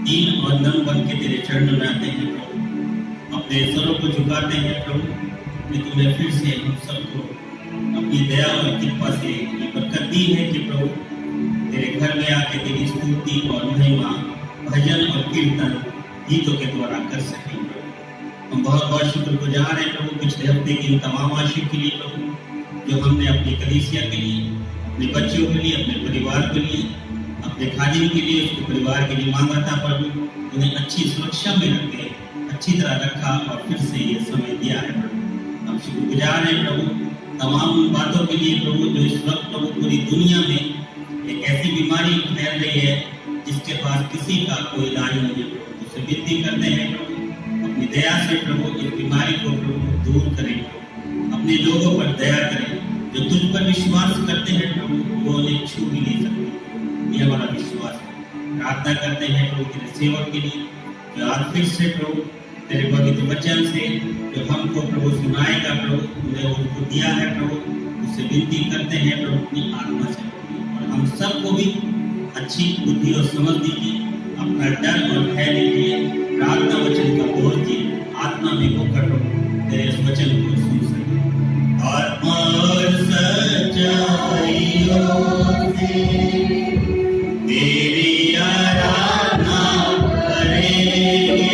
E: दीन और नम्र बन के तेरे चरणों में आते हैं प्रभु, अपने सरों को झुकाते हैं प्रभु कि तूने फिर से हम सबको अपनी दया और कृपा से ये बरकत दी है कि प्रभु तेरे घर में आके तेरी स्तुति और महिमा, भजन और कीर्तन गीतों के द्वारा कर सकें प्रभु। हम बहुत बहुत शुक्रगुजार हैं प्रभु पिछले हफ्ते की इन तमाम आशीष के लिए प्रभु, जो हमने अपनी कलीसिया के लिए, अपने बच्चों के लिए, अपने परिवार के लिए, अपने खादिम के लिए, उसके परिवार के लिए मांगा था प्रभु। उन्हें अच्छी सुरक्षा में रख के अच्छी तरह रखा और फिर से ये समय दिया है प्रभु। हम शुक्रगुजार हैं प्रभु तमाम उन बातों के लिए प्रभु जो इस वक्त प्रभु पूरी दुनिया में एक ऐसी बीमारी फैल रही है जिसके पास किसी का कोई इलाज नहीं है प्रभु। उससे विनती करते हैं प्रभु अपनी दया से प्रभु इस बीमारी को प्रभु दूर करें प्रभु, अपने लोगों पर दया करें। जो तुझ पर विश्वास करते हैं प्रभु वो उन्हें छू भी नहीं सकते, ये हमारा विश्वास है। प्रार्थना करते हैं प्रभु तेरे सेवक के लिए जो आज फिर से प्रभु तेरे पवित्र वचन से जो हमको प्रभु सुनाएगा प्रभु, तूने उनको दिया है प्रभु, उससे विनती करते हैं प्रभु अपनी आत्मा से और हम सबको भी अच्छी बुद्धि और समझ दीजिए, अपना डर और भय दीजिए, प्रार्थना वचन का बोझ दिए, आत्मा में होकर प्रभु तेरे इस वचन को सुन सके और सच्चाइयों से तेरी आराधना करेंगे।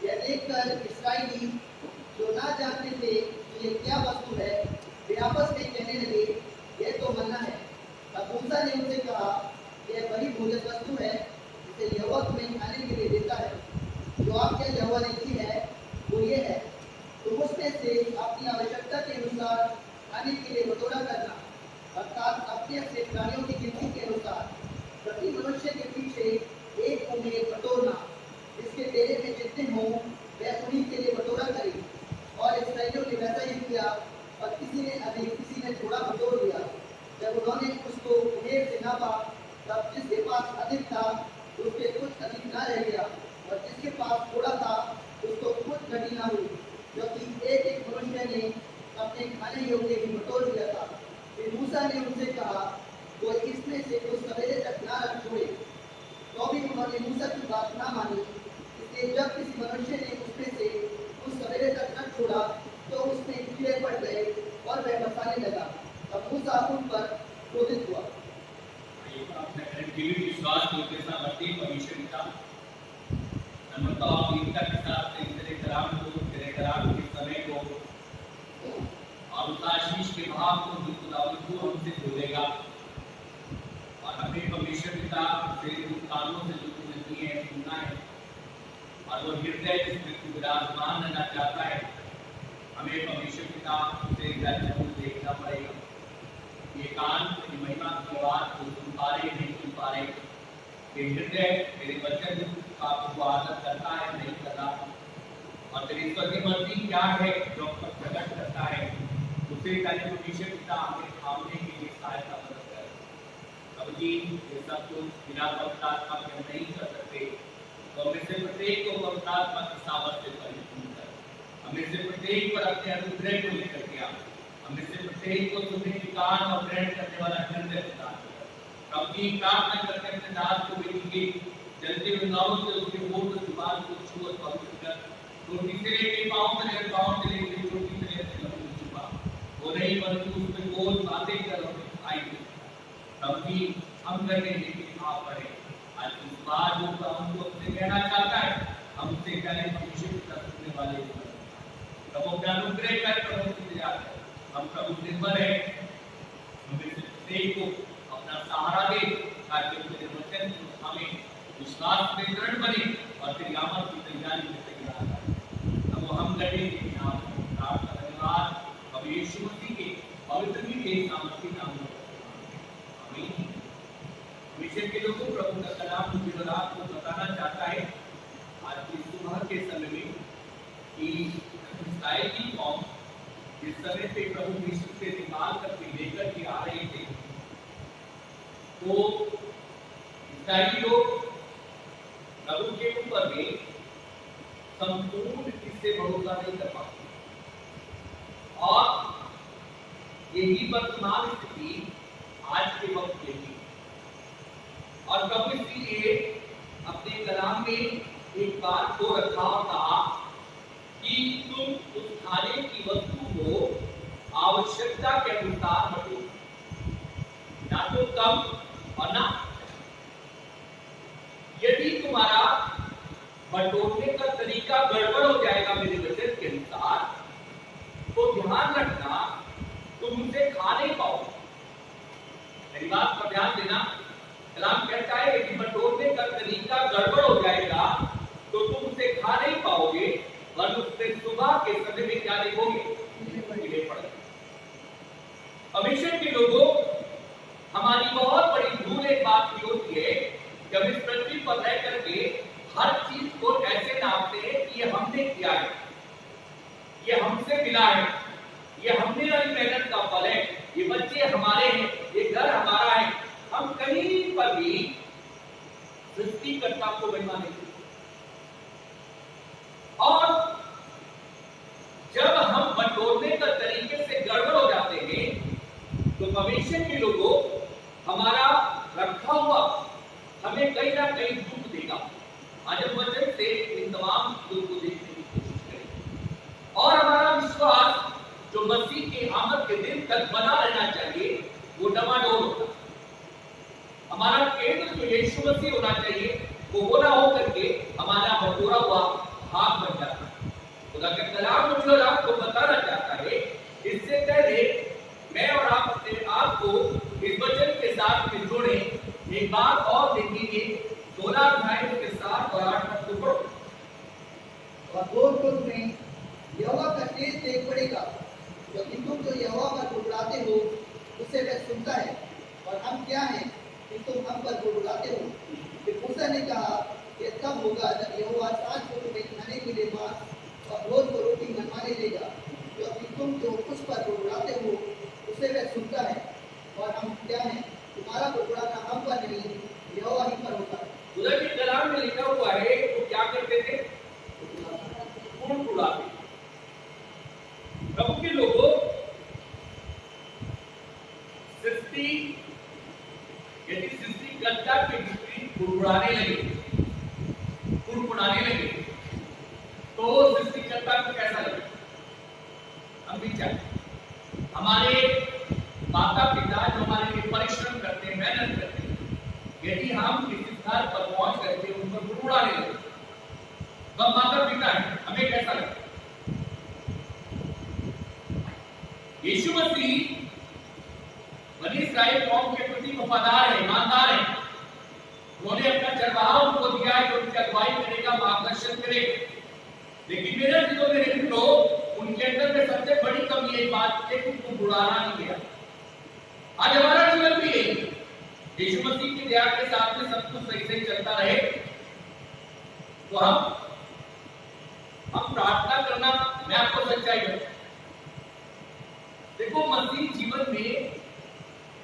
B: यह देखकर इस्राएली जो ना जानते थे कि ये क्या वस्तु है, वे आपस में कहने लगे, यह तो मन्ना है। तब मूसा ने उनसे कहा, यह बड़ी भोजन वस्तु है जिसे यहोवा तुम्हें खाने के लिए देता है। जो आज्ञा यहोवा ने की है वो ये है, तुम उसमें से अपनी आवश्यकता के अनुसार खाने के लिए बटोरा करना, अर्थात अपने अपने प्राणियों की गिनती के अनुसार प्रति मनुष्य के पीछे एक उंगली बटोरना। इसके डेरे में जितने हों वह उन्हीं के लिए बटोरा करे। और इस्राएलियों ने वैसा ही किया, और किसी ने अधिक किसी ने थोड़ा बटोर लिया। जब उन्होंने उसको उमेर से नापा तब जिसके पास अधिक था उसके कुछ अधिक ना रह गया, और जिसके पास थोड़ा था उसको कुछ घटी ना हुई, क्योंकि एक एक मनुष्य ने अपने खाने योग्य ही बटोर लिया था। फिर मूसा ने उनसे कहा, कोई इसमें से कुछ सवेरे तक ना रख छोड़े। तो भी उन्होंने मूसा की बात ना मानी। इसलिए जब किसी मनुष्य ने उसमें से कुछ सवेरे तक न छोड़ा तो उसमें कीड़े पड़ गए और वह बसाने लगा। तब मूसा उन पर क्रोधित हुआ।
A: विश्वास के साथ परमेश्वर पिता नम्रता और दीनता के साथ तेरे कलाम के समय को और उस आशीष के भाव को जो खुदावंद तू हमसे बोलेगा, और हमें परमेश्वर पिता से उन कानों से जो तूने दिए हैं सुनना है, वो हृदय जिसमें तू विराजमान रहना चाहता है, हमें परमेश्वर पिता से जरूर देखना पड़ेगा। ये कान तेरी महिमा की बात को सुन पा रहे नहीं सुन पा रहे, ये हृदय तेरे वचन का को आदर करता है नहीं करता, और तेरी स्वर्गीय मर्जी क्या है जो प्रकट करता है, उसे कहने परमेश्वर पिता हमें थामने के लिए सहायता मदद करे। अब जी ये सब कुछ बिना पवित्रात्मा के हम नहीं कर सकते, तो हमें से प्रत्येक को पवित्रात्मा की सामर्थ्य से परिपूर्ण कर, हमें से प्रत्येक पर अपने अनुग्रह को लेकर के आ, हमें से प्रत्येक को सुनने की कान और ग्रहण करने वाला हृदय प्रदान कर। अपनी प्रार्थना करते अपने दास को मिलेंगे, जलते हुए नारों से उसके होठ और जुबान को छू और पवित्र कर, चोटी से लेके पाँव से लेकर पाँव से लेके चोटी से लेकर लहू छुपा, वो नहीं परंतु उसमें बोल बातें कर और आएंगे, तब भी हम करने लेकिन आप पढ़े। आज इस बात जो हमको अपने कहना चाहता है, हम उससे कहने परमेश्वर का सुनने वाले तब वो अनुग्रह कर प्रभु की तैयार है। हम प्रभु निर्भर है, हमें प्रत्येक को अपना सहारा दे ताकि तेरे वचन हमें विश्वास में दृढ़ बने और तेरी आमद की तैयारी में तैयार है। अब वो हम करेंगे आप प्रार्थना धन्यवाद अब यीशु मसीह के पवित्र के सामर्थ्य नाम में आमीन। विषय के लोगों प्रभु का कलाम मुझे आपको बताना चाहता है आज की सुबह के समय में कि इस्राएल की कौम जिस समय पे प्रभु यीशु से निकाल करके लेकर के आ रहे थे, तो इस्राएली लोग प्रभु के ऊपर में संपूर्ण इससे भरोसा नहीं कर पाते, और यही वर्तमान स्थिति आज के वक्त की है। और प्रभु इसलिए अपने कलाम में एक बात को रखा और कहा कि तुम उस खाने की वस्तु को आवश्यकता के अनुसार बटो, ना तो कम और ना। यदि तुम्हारा बटोरने का तरीका गड़बड़ हो जाएगा मेरे वचन के अनुसार, तो ध्यान रखना तुम उसे खा नहीं पाओगे। मेरी बात पर ध्यान देना, कलाम कहता है यदि बटोरने का तरीका गड़बड़ हो जाएगा तो तुम उसे खा नहीं पाओगे, और उससे सुबह के समय में क्या देखोगे? परमेश्वर के लोगों, हमारी बहुत बड़ी भूल एक बात की होती है कि हम इस पृथ्वी पर रह करके हर चीज को ऐसे नापते हैं कि ये हमने किया है, ये हमसे मिला है, ये हमने वाली मेहनत का फल है, ये बच्चे हमारे हैं, ये घर हमारा है। हम कहीं पर भी सृष्टिकर्ता को महिमा नहीं देते। और जब हम बटोरने का तरीके से गड़बड़ हो जाते हैं, तो भविष्य के लोगों हमारा रखा हुआ हमें कहीं ना कहीं दुख देगा। आज हम वचन से इन तमाम चीजों को देखने की कोशिश करें, और हमारा विश्वास जो मसीह के आमद के दिन तक बना रहना चाहिए, वो डमाडोल होता। हमारा केंद्र जो यीशु मसीह होना चाहिए, वो होना हो करके हमारा बटोरा हुआ भाग बन जाता है। खुदा का कलाम मुझे और आपको बताना चाहता है, इससे पहले मैं और आप अपने आप को इस वचन के साथ में जोड़े। एक बात और देखेंगे, 16 अध्याय के 7 और 8 पद को पढ़ो।
B: और बोल में यहोवा का तेज देख पड़ेगा, क्योंकि तुम जो यहोवा पर बुलाते हो उसे वह सुनता है, और हम क्या हैं कि तुम हम पर बुलाते हो। फिर मूसा ने कहा कि तब होगा जब यहोवा साँझ को तुम्हें खाने के लिए मांस और रोज को रोटी मनवाने देगा, क्योंकि तुम जो उस पर बुलाते हो उसे वह सुनता है, और हम क्या हैं, तुम्हारा बुलाना हम पर नहीं यहोवा ही पर होता है।
A: खुदा के कलाम में लिखा हुआ है, वो क्या करते थे? बुलाते। प्रभु के लोगों, सृष्टि यदि सृष्टिकर्ता के विपरीत बुड़बुड़ाने लगे, तो सृष्टिकर्ता को कैसा लगे? हम भी चाहते हमारे माता पिता जो हमारे लिए परिश्रम करते हैं, मेहनत करते हैं, यदि हम किसी स्तर पर पहुंच करके उन पर बुड़बुड़ाने लगे, तो माता पिता है, हमें कैसा लगता? यीशु मसीह बनी इस्राएल कौम के प्रति वफादार है, ईमानदार है। उन्होंने अपना चरवाहा उनको दिया है कि उनकी अगुवाई करेगा, मार्गदर्शन करेगा। लेकिन मेरे जो मेरे मित्रों, उनके अंदर में सबसे बड़ी कमी एक बात है कि उनको बुलाना नहीं गया। आज हमारा जीवन भी यही, यीशु मसीह की दया के साथ में सब कुछ सही सही चलता रहे तो हम प्रार्थना करना, मैं आपको सच्चाई बताऊं, देखो मसीह जीवन में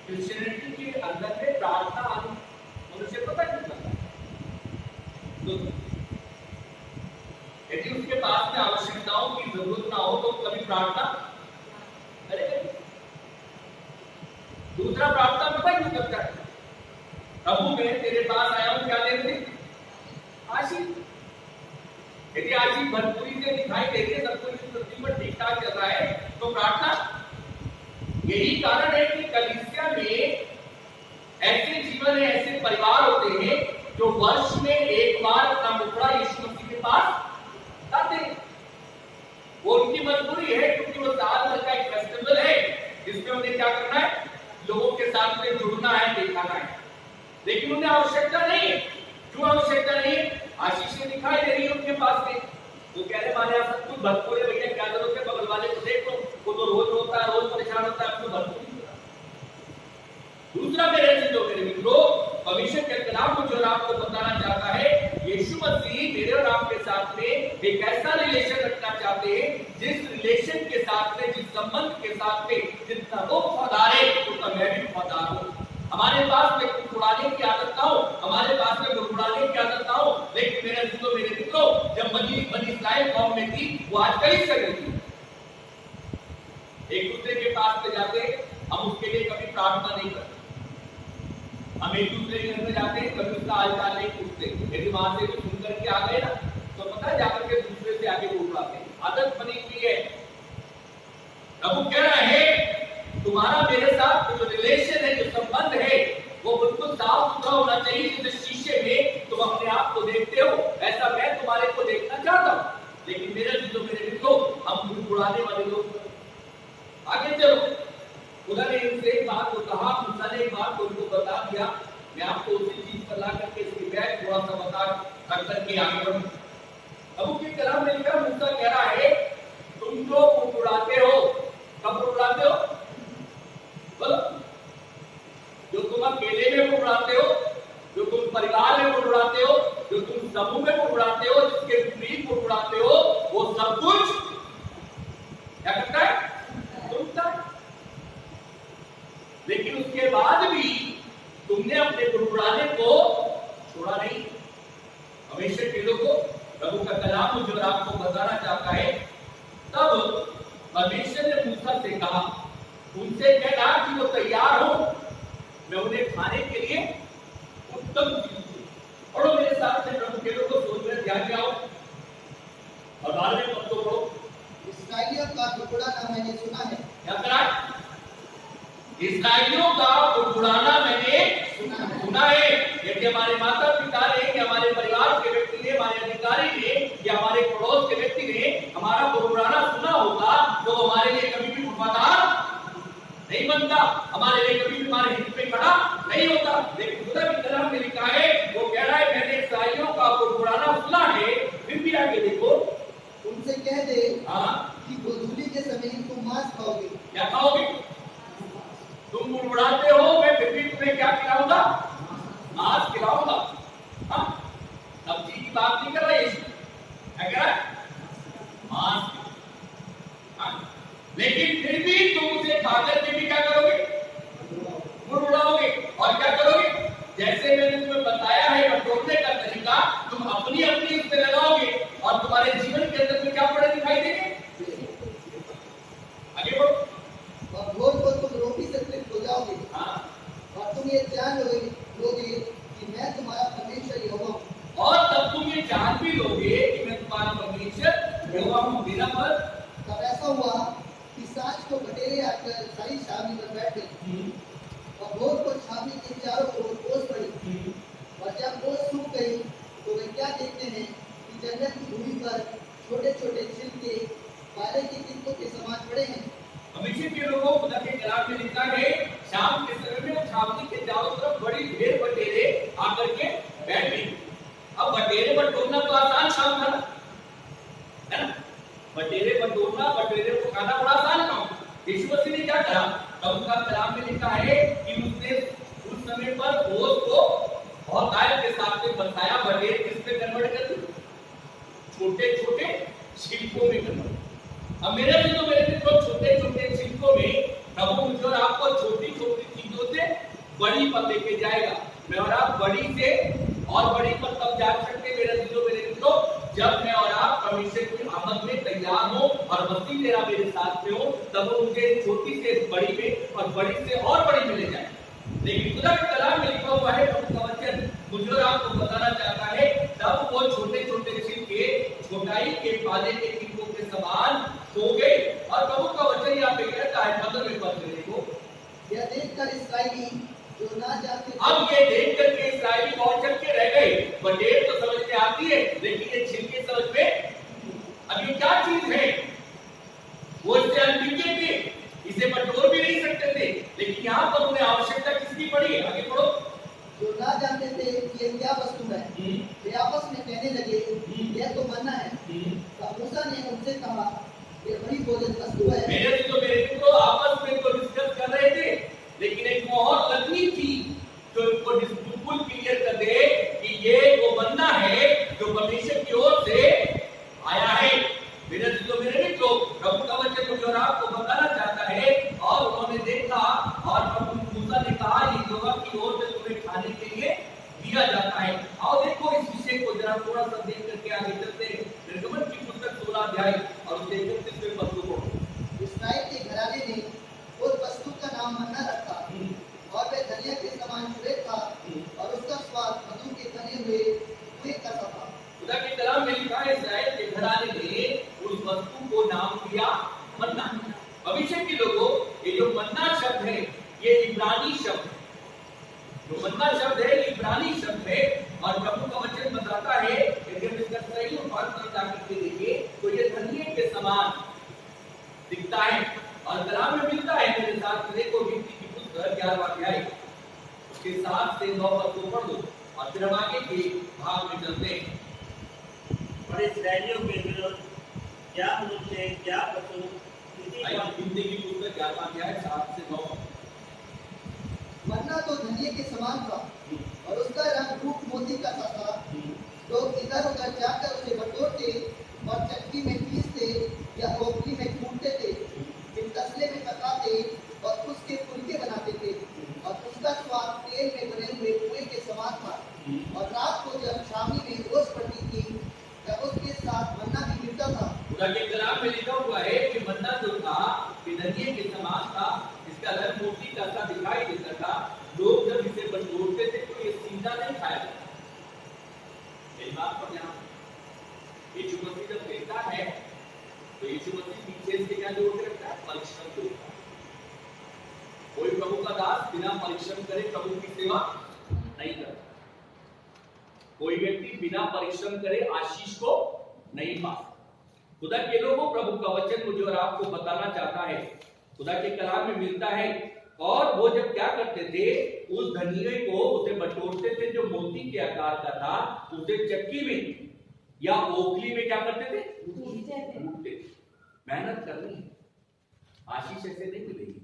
A: क्रिश्चियनिटी के अंदर में प्रार्थना मनुष्य पता क्यों करता है? यदि उसके पास में आवश्यकताओं की जरूरत ना हो तो कभी प्रार्थना करेगा। दूसरा प्रार्थना पता क्यों करता है? प्रभु मैं तेरे पास आया हूं, क्या देने? आशीष। यदि आशीष भरपूरी से दिखाई दे रही है, सब कुछ पृथ्वी पर ठीक ठाक चल रहा है तो प्रार्थना। यही कारण है कि कलीसिया में ऐसे जीवन है, ऐसे परिवार होते हैं जो वर्ष में एक बार अपना मुखड़ा यीशु मसीह के पास लाते हैं। वो उनकी मजबूरी है क्योंकि वो साल भर का एक फेस्टिवल है जिसमें उन्हें क्या करना है, लोगों के साथ में जुड़ना है, दिखाना है। लेकिन उन्हें आवश्यकता नहीं है। क्यों आवश्यकता नहीं है? आशीष दिखाई दे रही है उनके पास में, वो कह रहे माने आप सब कुछ भरपूर है, भैया क्या जरूरत है, बगल वाले को देखो, वो तो रोज रोता है, रोज परेशान होता है, आपको भरपूर। दूसरा मेरे मित्रों, परमेश्वर के कलाम को जो आपको बताना चाहता है, यीशु मसीह मेरे और आपके साथ में एक ऐसा रिलेशन रखना चाहते हैं जिस रिलेशन के साथ में, जिस संबंध के साथ में जितना वो वफादार है उतना मैं भी वफादार हूं। हमारे पास में कुड़कुड़ाने की आदत ना हो, हमारे पास में गुड़गुड़ाने की आदत ना हो, लेकिन मेरे मित्रों जब बनी इस्राएल कौम में थी वो आज कई सही थी। एक दूसरे के पास में जाते हम उसके लिए कभी प्रार्थना नहीं करते, हम एक दूसरे के घर में जाते हैं कभी उसका हालचाल नहीं पूछते। यदि वहां से कुछ सुन करके आ गए ना तो पता जाकर के दूसरे से आगे बोल पाते हैं, आदत बनी हुई है। प्रभु कह रहा है तुम्हारा मेरे साथ जो रिलेशन है, जो संबंध है वो बिल्कुल साफ सुथरा होना चाहिए। जैसे शीशे में तुम अपने आप को देखते हो ऐसा मैं तुम्हारे को देखना चाहता हूं। लेकिन मेरे मित्रों हम गुड़गुड़ाने वाले लोग। आगे चलो, खुदा ने इनसे एक बात को कहा, मूसा ने एक बात को उनको बता दिया। मैं आपको उसी चीज पर ला करके इसकी बैठ थोड़ा सा बता कर करके आगे बढ़ूं। प्रभु के कलाम में लिखा, मूसा कह रहा है तुम जो गुड़गुड़ाते हो, कब गुड़गुड़ाते हो? बोलो, जो तुम अकेले में गुड़गुड़ाते हो, जो तुम परिवार में गुड़गुड़ाते हो, जो तुम समूह में गुड़गुड़ाते हो, जिसके विपरीत गुड़गुड़ाते हो, वो सब कुछ क्या करता है? सुनता है। लेकिन उसके बाद भी तुमने अपने गुड़गुड़ाने को छोड़ा नहीं। हमेशा के लोगों, प्रभु का कलाम जो आपको बताना चाहता है, तब परमेश्वर ने मूसा से कहा, उनसे कहना कि वो तैयार हो, मैं उन्हें खाने के लिए उत्तम चीज दूं। पढ़ो मेरे साथ में प्रभु के लोगों, सोच में ध्यान दिया और बाद में मत तो पढ़ो।
B: इस्राएलियों का गुड़गुड़ाना मैंने सुना है।
A: क्या करा? इसराइलियों का गुड़गुड़ाना मैंने सुना है। यदि हमारे माता पिता ने, हमारे परिवार के व्यक्ति ने, हमारे अधिकारी ने या हमारे पड़ोस के व्यक्ति ने हमारा गुड़गुड़ाना सुना होगा तो हमारे लिए कभी भी वफादार नहीं बनता, हमारे लिए कभी भी हमारे हित में खड़ा नहीं होता। लेकिन खुदा की कलाम में लिखा है, वो कह रहा है मैंने इसराइलियों का गुड़गुड़ाना सुना है। फिर भी आगे देखो,
B: उनसे कह दे
A: हाँ
B: कि गोधूली के समय तुम मांस खाओगे।
A: क्या खाओगे? तुम गुड़गुड़ाते हो, मैं फिर भी तुम्हें क्या खिलाऊंगा? मांस खिलाऊंगा। हाँ, सब्जी की बात नहीं कर रहा यीशु, क्या कह रहा है? मांस। हाँ, लेकिन फिर भी तुम उसे खाकर के भी क्या करोगे? गुड़गुड़ाओगे। और क्या करोगे? जैसे मैंने तुम्हें बताया है बटोरने का तरीका, तुम अपनी अपनी उस पे लगाओगे और तुम्हारे जीवन के अंदर में क्या पड़े दिखाई देंगे? आगे बढ़ो।
B: और भोर को तुम रोटी से तृप्त हो जाओगे।
A: हाँ,
B: और तुम ये जान लोगे कि मैं तुम्हारा परमेश्वर यहोवा हूं।
A: और तब तुम ये जान भी लोगे कि मैं तुम्हारा परमेश्वर यहोवा हूं। बिना पर
B: तब ऐसा हुआ कि सांझ को बटेरे आकर सारी छावनी पर बैठ गई और भोर को छावनी के चारों ओर ओस पड़ी। और जब ओस सूख गई तो वे क्या देखते हैं कि जंगल की भूमि पर छोटे छोटे छिलके पाले के तिनकों के समान पड़े हैं।
A: हमेशा के लोगों खुदा के कलाम में लिखा है, शाम के समय में छावनी के चारों तरफ बड़ी ढेर बटेरे आकर के बैठ गई। अब बटेरे बटोरना तो आसान काम था, है यीशु मसीह ने क्या करा? प्रभु का कलाम में लिखा है कि उसने उस समय पर ओस को बहुत आयत के साथ में बरसाया, बटेर किसमें कन्वर्ट कर दी? छोटे छोटे छिलकों में कन्वर्ट। अब मेरे भी तो मेरे मित्रों, छोटे छोटे छिलकों में प्रभु मुझे और आपको छोटी छोटी चीजों से बड़ी पर लेके जाएगा। मैं और आप बड़ी से और बड़ी पर तब जा सकते मेरे दिलों मेरे मित्रों, जब मैं और आप परमेश्वर की आमद में तैयार हो और मसीह मेरा मेरे साथ में हो, तब वो मुझे छोटी से बड़ी में और बड़ी से और बड़ी में ले जाए। लेकिन खुदा के कलाम में लिखा हुआ है, प्रभु का वचन मुझे और आपको बताना चाहता है, तब वो छोटे छोटे छिलके छोटाई के पाले के कीटों के समान हो गए। और प्रभु का वचन यहाँ पे कहता है 15वें पद में देखो,
B: यह देखकर इस्राएली जो ना जानते
A: अब ये देख करके इस्राएली बहुत चल के रह गए। बटेर तो समझ में आती है, लेकिन ये छिलके समझ में, अब ये क्या चीज है? वो इससे अनभिज्ञ थे, इसे बटोर भी नहीं सकते थे, लेकिन यहाँ पर उन्हें आवश्यकता किसकी पड़ी? आगे पढ़ो।
B: जो ना जानते थे कि ये क्या वस्तु है, वे आपस में कहने लगे, यह तो मन्ना है। तब मूसा ने उनसे कहा, ये वही भोजन वस्तु है।
A: मेरे मित्रों आपस में तो डिस्कस कर रहे थे, लेकिन एक मोहर लगनी थी जो इनको बिल्कुल क्लियर कर दे कि ये वो मन्ना है जो परमेश्वर की ओर से आया है। मेरे मित्रों, प्रभु का वचन मुझे और आपको बताना चाहता है, और उन्होंने देखा और प्रभु मूसा ने कहा, ये यहोवा की ओर से तुम्हें खाने के लिए दिया जाता है। आओ देखो इस विषय को जरा थोड़ा सा देख करके आगे चलते हैं। निर्गमन की पुस्तक 16 अध्याय और उसके 31वें पद को पढ़ो।
B: इस्राएल के घराने ने उस वस्तु का नाम मन्ना रखा, और वह धनिया के समान श्वेत था, और उसका स्वाद मधु के बने हुए कुएं का सा था।
A: खुदा के कलाम में लिखा है, इस्राएल के घराने ने उस वस्तु को नाम दिया मन्ना। भविष्य के लोगों, ये जो मन्ना शब्द है, ये इब्रानी शब्द है। जो मन्ना शब्द है, इब्रानी शब्द है, और प्रभु का वचन बताता है, यदि हम इसका सही अर्थ में जाकर के देखिए तो ये धनिये के समान दिखता है। और कलाम में मिलता है, मेरे साथ देखो, गिनती की पुस्तक 11वां अध्याय उसके 7 से 9 पद को पढ़ दो, और फिर हम आगे के भाग में चलते हैं।
F: और इस्राएलियों के विरुद्ध क्या मनुष्य क्या पशु किसी का
A: गिनती की पुस्तक 11वां अध्याय 7 से 9 पद।
B: मन्ना तो धनिये के समान था, और उसका रंग रूप मोती का सा था। लोग इधर उधर जाकर उसे बटोरते और चक्की में पीसते या ओखली में कूटते थे, फिर तसले में पकाते और उसके फुलके बनाते थे, और उसका स्वाद तेल में बने हुए कुएं के समान था। और रात को जब छावनी में ओस पड़ती थी, तब उसके साथ मन्ना भी मिलता था।
A: खुदा के कलाम में लिखा हुआ है कि मन्ना जो था कि धनिये के समान था, इसका रंग मोती का सा दिखाई देता था। लोग जब इसे बटोरते थे तो ये सीधा नहीं खाया जाता। मेरी बात पर ध्यान, यीशु मसीह जब कहता है तो यीशु मसीह पीछे से क्या जोड़ के रखता है? परिश्रम जोड़ता है। कोई प्रभु का दास बिना परिश्रम करे प्रभु की सेवा नहीं करता। कोई व्यक्ति बिना परिश्रम करे आशीष को नहीं पा सकता। खुदा के लोगों, प्रभु का वचन मुझे और आपको बताना चाहता है, खुदा के कलाम में मिलता है, और वो जब क्या करते थे, उस धनिये को उसे बटोरते थे जो मोती के आकार का था, उसे चक्की में या ओखली में क्या करते थे? कूटते थे। मेहनत करनी है, आशीष ऐसे नहीं मिलेगी।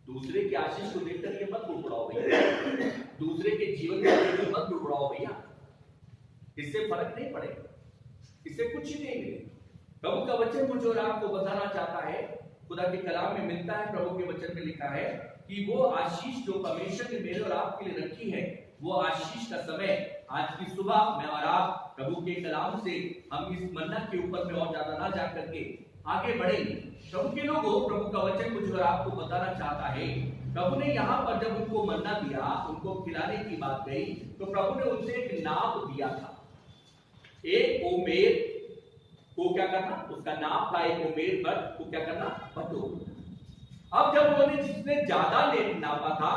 A: दूसरे की आशीष को देख करके मत बुड़बुड़ाओ भैया, दूसरे के जीवन को देख कर मत बुड़बुड़ाओ भैया, इससे फर्क नहीं पड़ेगा, इससे कुछ ही नहीं मिलेगा। प्रभु का वचन मुझे और आपको बताना चाहता है, खुदा के कलाम में मिलता है, प्रभु के वचन में लिखा है कि वो आशीष जो परमेश्वर ने मेरे और आपके लिए रखी है, वो आशीष का समय आज की सुबह मैं और आप प्रभु के कलाम से हम इस मन्ना के ऊपर में और ज्यादा ना जा करके आगे बढ़ेंगे। प्रभु के लोगों, प्रभु का वचन मुझे और आपको बताना चाहता है, प्रभु ने यहाँ पर जब उनको मन्ना दिया, उनको खिलाने की बात गई, तो प्रभु ने उनसे एक नाप दिया था। एक ओमेर को क्या करना, उसका नाप था, एक ओमेर पर को क्या करना, बटोरना। अब जब उन्होंने जिसने ज्यादा नापा था,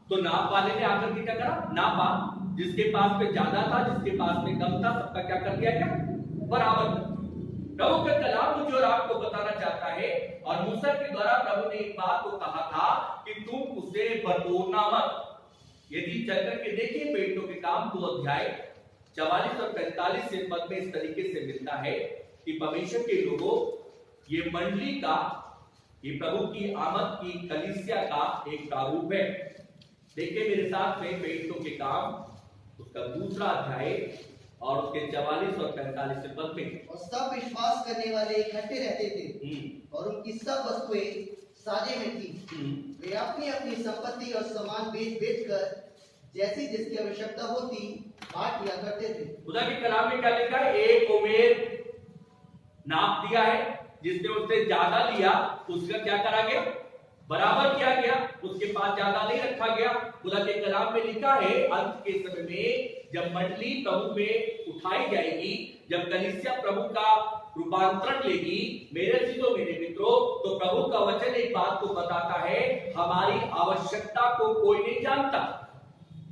A: तो नाप वाले ने आकर के क्या करा, नापा, जिसके पास में ज्यादा था, जिसके पास में कम था, सबका क्या कर दिया, क्या बराबर कर दिया। प्रभु का कलाम मुझे और आपको बताना चाहता है, और मूसा के द्वारा प्रभु ने एक बात को कहा था कि तुम उसे बटोरना मत। यदि चल करके देखिए पेटों के काम 2 अध्याय 44 और 45 से पद में इस तरीके से मिलता है कि परमेश्वर के लोगों, ये मंडली का ये प्रभु की आमद की कलीसिया का एक प्रारूप है। देखिए मेरे साथ में प्रेरितों के काम उसका 2 अध्याय और उसके 44 और 45 पद में।
B: और सब विश्वास करने वाले इकट्ठे रहते थे और उनकी सब वस्तुएं साझे में थी। वे अपनी अपनी संपत्ति और सामान बेच बेच कर जैसी जिसकी आवश्यकता होती बांट लिया करते थे। खुदा
A: के कलाम में क्या लिखा है? एक उमेर नाप दिया है, जिसने उससे ज्यादा लिया उसका क्या करा गया? बराबर किया गया, उसके पास ज्यादा नहीं रखा गया। खुदा के कलाम में लिखा है अंत के समय में जब मंडली प्रभु में उठाई जाएगी, जब कलीसिया प्रभु का रूपांतरण लेगी, मेरे चीजों मेरे मित्रों, तो प्रभु का वचन एक बात को बताता है, हमारी आवश्यकता को कोई नहीं जानता।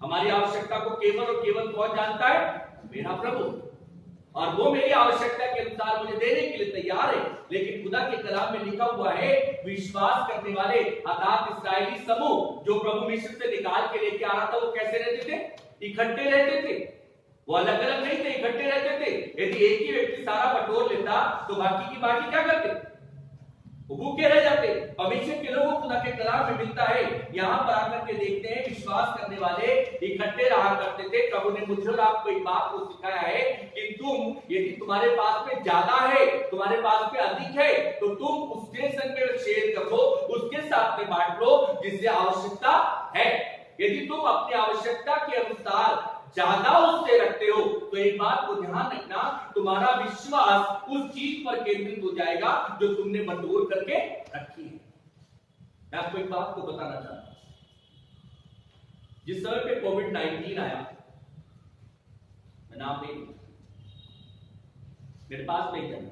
A: हमारी आवश्यकता को केवल और केवल कौन जानता है? मेरा प्रभु। और वो मेरी आवश्यकता के अनुसार मुझे देने के लिए तैयार है। लेकिन खुदा के कलाम में लिखा हुआ है, विश्वास करने वाले अर्थात इस्राएली समूह जो प्रभु मिस्र से निकाल के लेके आ रहा था, वो कैसे रहते थे? इकट्ठे रहते थे। वो अलग अलग नहीं थे, इकट्ठे रहते थे। यदि एक ही व्यक्ति सारा बटोर लेता तो बाकी क्या करते? वो भूखे रह जाते। परमेश्वर के लोगों को खुदा के कलाम में मिलता है, यहाँ पर आकर के देखते हैं विश्वास करने वाले इकट्ठे रहा करते थे। प्रभु ने मुझे और आपको एक बात को सिखाया है कि तुम यदि तुम्हारे पास में ज्यादा है, तुम्हारे पास में अधिक है, तो तुम उसके संग में शेयर करो, उसके साथ में बांट लो जिससे आवश्यकता है। यदि तुम अपनी आवश्यकता के अनुसार ज्यादा उससे रखते हो तो एक बात को ध्यान रखना, तुम्हारा विश्वास उस चीज पर केंद्रित हो जाएगा जो तुमने बटोर करके रखी है। मैं आपको एक बात को बताना चाहता हूं। जिस समय पे कोविड-19 आया, मैं नाम नहीं, मेरे पास नहीं जाना,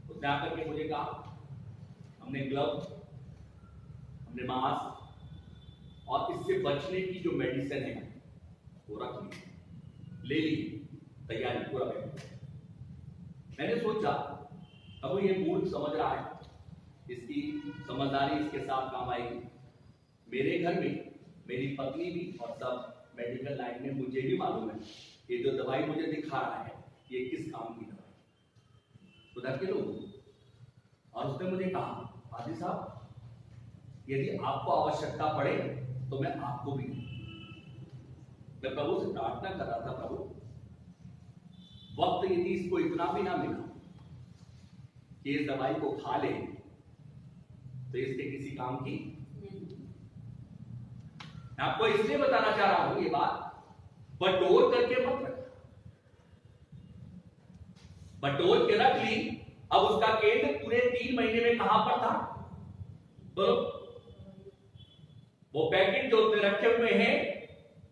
A: उसने आकर के मुझे कहा हमने ग्लव, हमने मास्क और इससे बचने की जो मेडिसिन है वो रख ली, ले ली, तैयारी पूरा कर। मैंने सोचा अब ये मूर्ख समझ रहा है, इसकी समझदारी इसके साथ काम आएगी। मेरे घर में मेरी पत्नी भी और सब मेडिकल लाइन में, मुझे भी मालूम है ये जो दवाई मुझे दिखा रहा है ये किस काम की दवाई, उधर के लोग। और उसने मुझे कहा हाजी साहब यदि आपको आवश्यकता पड़े तो मैं आपको भी दूं। मैं प्रभु से प्रार्थना कर रहा था, प्रभु वक्त यदि इसको इतना भी ना मिला कि इस दवाई को खा ले तो इसके किसी काम की। मैं आपको इसलिए बताना चाह रहा हूं ये बात, बटोर करके मत रख, बटोर के रख ली। अब उसका केंद्र पूरे 3 महीने में कहां पर था? बोलो। वो पैकेट जो उसने रखे हुए हैं,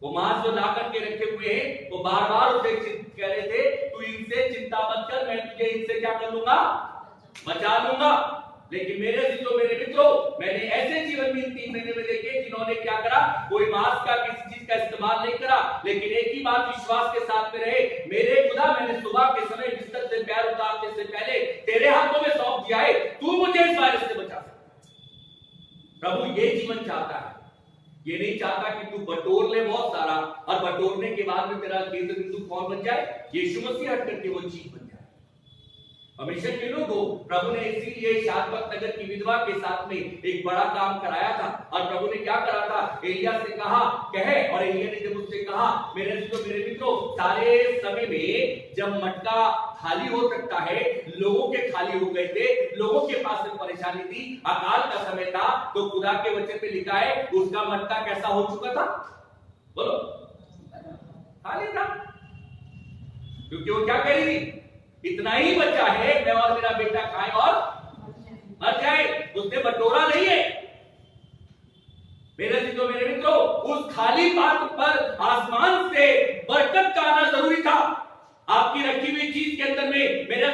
A: वो मास्क जो ला करके रखे हुए हैं, वो बार बार उसे कह रहे थे तू इनसे चिंता मत कर, मैं तुझे इनसे क्या कर लूंगा? बचा लूंगा। लेकिन मेरे मित्रों, मैंने ऐसे जीवन में 3 महीने में देखे जिन्होंने क्या करा, कोई मास्क का किसी चीज का इस्तेमाल नहीं करा, लेकिन एक ही बात विश्वास के साथ में रहे, मेरे खुदा मैंने सुबह के समय बिस्तर से पैर उतारने से पहले तेरे हाथों में सौंप दिया है, तू मुझे इस वायरस से बचा सकता। प्रभु ये जीवन चाहता है, ये नहीं चाहता कि तू बटोर ले बहुत सारा और बटोरने के बाद में तेरा केंद्र बिंदु कौन बन जाए? यीशु मसीह हट करके वो चीज बन जाए। परमेश्वर के लोगों, प्रभु ने इसीलिए शादवत नगर की विधवा के साथ में एक बड़ा काम कराया था। और प्रभु ने क्या करा था? एलिया से कहा कहे, और एलिया ने जब उससे कहा मेरे मित्रों, सारे समय में जब मटका खाली हो सकता है, लोगों के खाली हो गए थे, लोगों के पास में परेशानी थी, अकाल का समय था, तो खुदा के वचन में लिखा है उसका मटका कैसा हो चुका था? बोलो, खाली था। क्योंकि वो क्या कह रही थी? इतना ही बचा है, मैं और मेरा बेटा खाए और मर जाए। उसने बटोरा नहीं है। मेरे मित्रों, उस खाली पात्र पर आसमान से बरकत का आना जरूरी था। आपकी रखी हुई चीज के अंदर में मेरे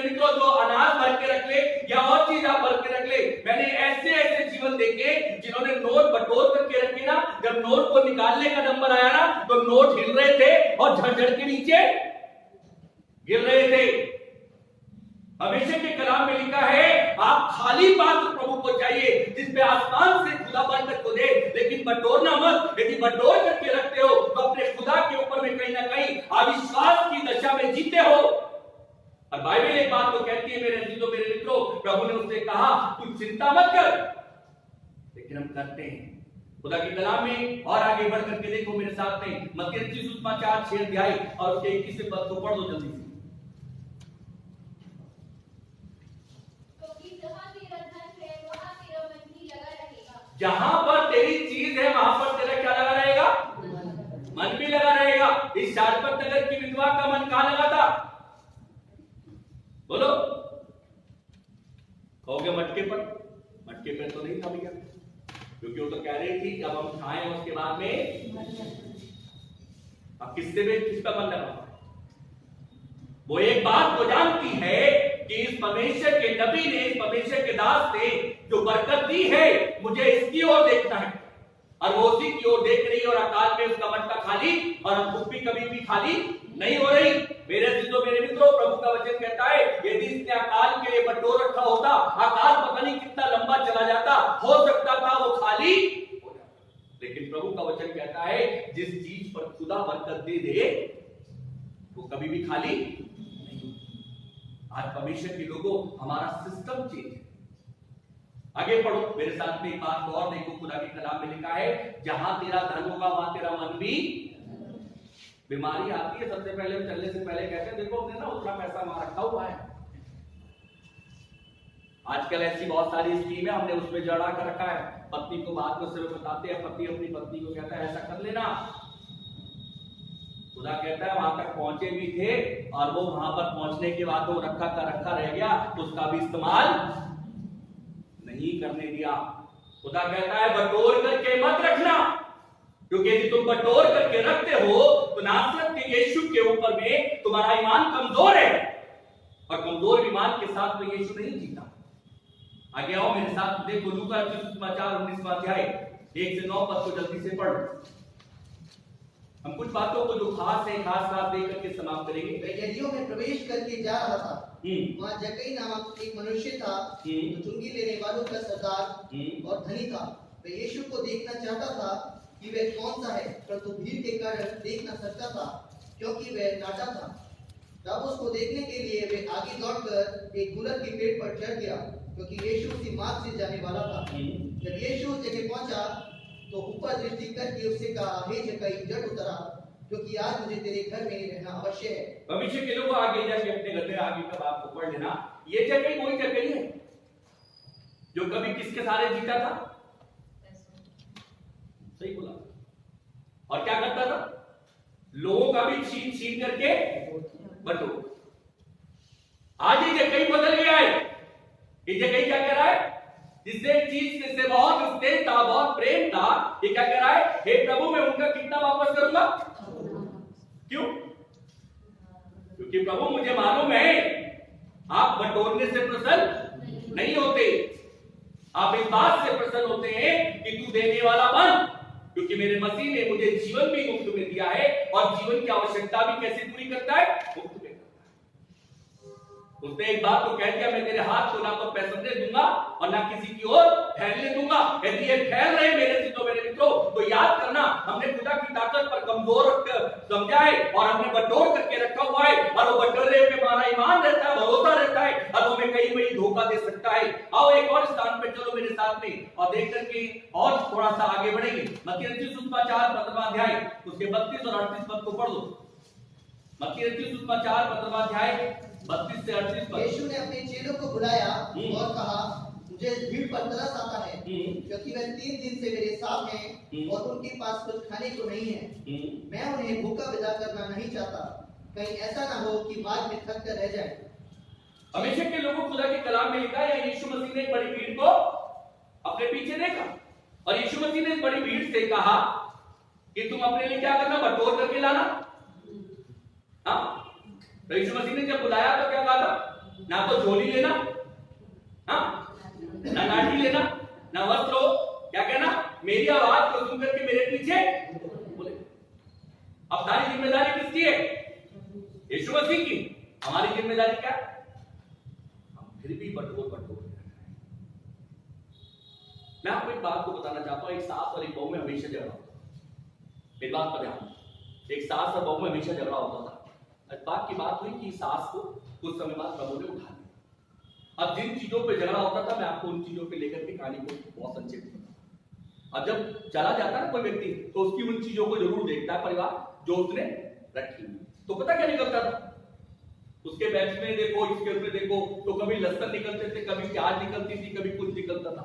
A: मित्रों, जो अनाज भर के रख ले या और चीज आप भर के रख ले। मैंने ऐसे जीवन देखे जिन्होंने नोट बटोर करके रखे ना, जब नोट को निकालने का नंबर आया ना, तो नोट हिल रहे थे और झड़झड़ के नीचे गिर रहे थे। हमेशा के कलाम में लिखा है आप खाली पात्र प्रभु को चाहिए जिसपे आसमान से खुदा बरकत को दे, लेकिन बटोरना मत। यदि बटोर करके रखते हो तो अपने खुदा के ऊपर में कहीं ना कहीं अविश्वास की दशा में जीते हो। और बाइबल एक बात तो कहती है मेरे अजीजों मेरे मित्रों, प्रभु ने उससे कहा तू चिंता मत कर, लेकिन हम करते हैं। खुदा की कलाम में और आगे बढ़ करके देखो मेरे साथ में मत्ती सुसमाचार 6 अध्याय और उसके 21 पद को पढ़ दो जल्दी से। जहां पर तेरी चीज है वहां पर तेरा क्या लगा रहेगा? मन भी लगा रहेगा। इस शारपत नगर की विधवा का मन कहां लगा था? बोलो, कहोगे मटके पर? मटके पर तो नहीं था भैया, क्योंकि वो तो कह रही थी जब हम खाएं उसके बाद में अब किसका मन लगा? वो एक बात तो जानती है कि इस परमेश्वर के नबी ने, इस परमेश्वर के दास ने जो बरकत दी है मुझे इसकी ओर देखना है, और वो उसी की ओर देख रही है। और अकाल में उसका मटका खाली और भूख कभी भी खाली नहीं हो रही। मेरे अजीजों मेरे मित्रों, प्रभु का वचन कहता है यदि इसने अकाल के लिए बटोर रखा होता, अकाल पता नहीं कितना लंबा चला जाता, हो सकता था वो खाली हो जाता। लेकिन प्रभु का वचन कहता है जिस चीज पर खुदा बरकत दे दे वो कभी भी खाली नहीं। आज परमेश्वर के लोगों हमारा सिस्टम चेंज है। आगे पढ़ो मेरे साथ में एक बात को और देखो, खुदा के कलाम में लिखा है जहां तेरा धन होगा वहां तेरा मन भी। बीमारी आती है सबसे पहले चलने से पहले कहते हैं देखो हमने ना उतना पैसा वहां रखा हुआ है। आजकल ऐसी बहुत सारी स्कीम है, हमने उसमें जड़ा कर रखा है। पत्नी को बात को सिर्फ बताते हैं, पति अपनी पत्नी को कहता है ऐसा कर लेना। खुदा कहता है वहां तक पहुंचे भी थे और वो वहां पर पहुंचने के बाद वो रखा का रखा रह गया, उसका भी इस्तेमाल नहीं करने दिया। खुदा कहता है बटोर करके मत रखना, क्योंकि यदि तुम बटोर करके रखते हो तो नासरत के यीशु के ऊपर में तुम्हारा ईमान कमजोर है, और कमजोर ईमान के साथ में यीशु नहीं जीता। आगे आओ मेरे साथ, देखो लूका सुसमाचार 19वां अध्याय 1 से 9 पद को जल्दी से पढ़ो। हम कुछ बातों को जो खास है खास देख करके समाप्त करेंगे।
B: वह यरीहो में प्रवेश करके जा रहा था। वहाँ जक्कई नामक एक मनुष्य था जो चुंगी लेने वालों का सरदार और धनी था। वह यीशु को देखना चाहता था कि वह कौन सा है, परंतु भीड़ के कारण देख न सकता था क्योंकि वह नाटा था। तब उसको देखने के लिए वह आगे दौड़कर एक गुलर के पेड़ पर चढ़ गया, क्योंकि यीशु उसी मार्ग से जाने वाला था। जब यीशु उस जगह पहुंचा तो ऊपर दृष्टि करके उससे कहा, हे जक्कई झट उतरा, क्योंकि आज मुझे तेरे घर में रहना अवश्य है।
A: भविष्य के लोग आगे जाके अपने घर में आगे का बात को पढ़ लेना। ये जक्कई वही जक्कई है जो कभी किसके सारे जीता था? सही बोला। और क्या करता था? लोगों का भी छीन छीन करके बटो। आज ये जक्कई बदल गया है। ये जक्कई क्या कह रहा है? जिससे चीज से बहुत स्नेह था, बहुत प्रेम था, ये क्या कह रहा है? हे प्रभु मैं उनका कितना वापस करूंगा? क्यों? क्योंकि प्रभु मुझे मालूम है आप बटोरने से प्रसन्न नहीं होते, आप इस बात से प्रसन्न होते हैं कि तू देने वाला बन, क्योंकि मेरे मसीह ने मुझे जीवन भी मुफ्त में दिया है, और जीवन की आवश्यकता भी कैसे पूरी करता है? मुफ्त में करता है। उसने एक बात तो कह दिया, मैं तेरे हाथ को ना तो पैसने दूंगा और ना किसी की ओर फैलने दूंगा। यदि ये फैल रहे मेरे से तो मेरे मित्रों तो याद करना हमने खुदा की ताकत पर कमजोर समझा है और हमने बटोर करके रखा हुआ है, और वो बटोरे पे हमारा ईमान रहता है, भरोसा रहता है, और हमें कहीं भी धोखा दे सकता है। आओ एक और स्थान पे चलो मेरे साथ में और देख करके और थोड़ा सा आगे बढ़ेंगे। मत्ती सुसमाचार 15वां अध्याय उसके 32 और 38 पद को पढ़ दो। मत्ती सुसमाचार 15वां अध्याय 32 से 38 पद।
B: यीशु ने अपने चेलों को बुलाया और कहा, मुझे भीड़ पर तरस आता है, क्योंकि वे 3 दिन से मेरे साथ हैं और उनके पास कुछ खाने को नहीं है। मैं उन्हें भूखा विदा करना नहीं चाहता, कहीं ऐसा ना हो कि बाद में थक कर रह जाए।
A: हमेशा के लोगों खुदा के कलाम में लिखा है यीशु मसीह ने एक बड़ी भीड़ को अपने पीछे देखा, और यीशु मसीह ने इस बड़ी भीड़ से कहा कि तुम अपने लिए क्या करना? बटोर करके लाना। हाँ, तो यीशु मसीह ने जब बुलाया तो क्या कहा था? ना तो झोली लेना, हाँ, ना लाठी लेना, ना वस्त्र हो, क्या कहना? मेरी आवाज को सुन करके मेरे पीछे बोले। अब सारी जिम्मेदारी किसकी है? यीशु मसीह की। हमारी जिम्मेदारी क्या? हम फिर भी बटोर मैं आपको एक बात को बताना चाहता हूं। एक सास और एक बहू में हमेशा झगड़ा होता है। एक बात पर ध्यान, एक सास और बहू में हमेशा झगड़ा होता था। इस बात की बात हुई कि सास को
G: कुछ समय बाद प्रभु ने उठा लिया। अब जिन चीजों पे झगड़ा होता था, मैं आपको उन चीजों पे लेकर के कहानी को बहुत संक्षेप में बताऊं। अब जब चला जाता है ना कोई व्यक्ति, तो उसकी उन चीजों को जरूर देखता है परिवार जो उसने रखी हुई। तो पता क्या निकलता था, उसके बेंच में देखो, इसके उसमें देखो, तो कभी लहसुन निकलते थे, कभी प्याज निकलती थी, कभी कुछ निकलता था।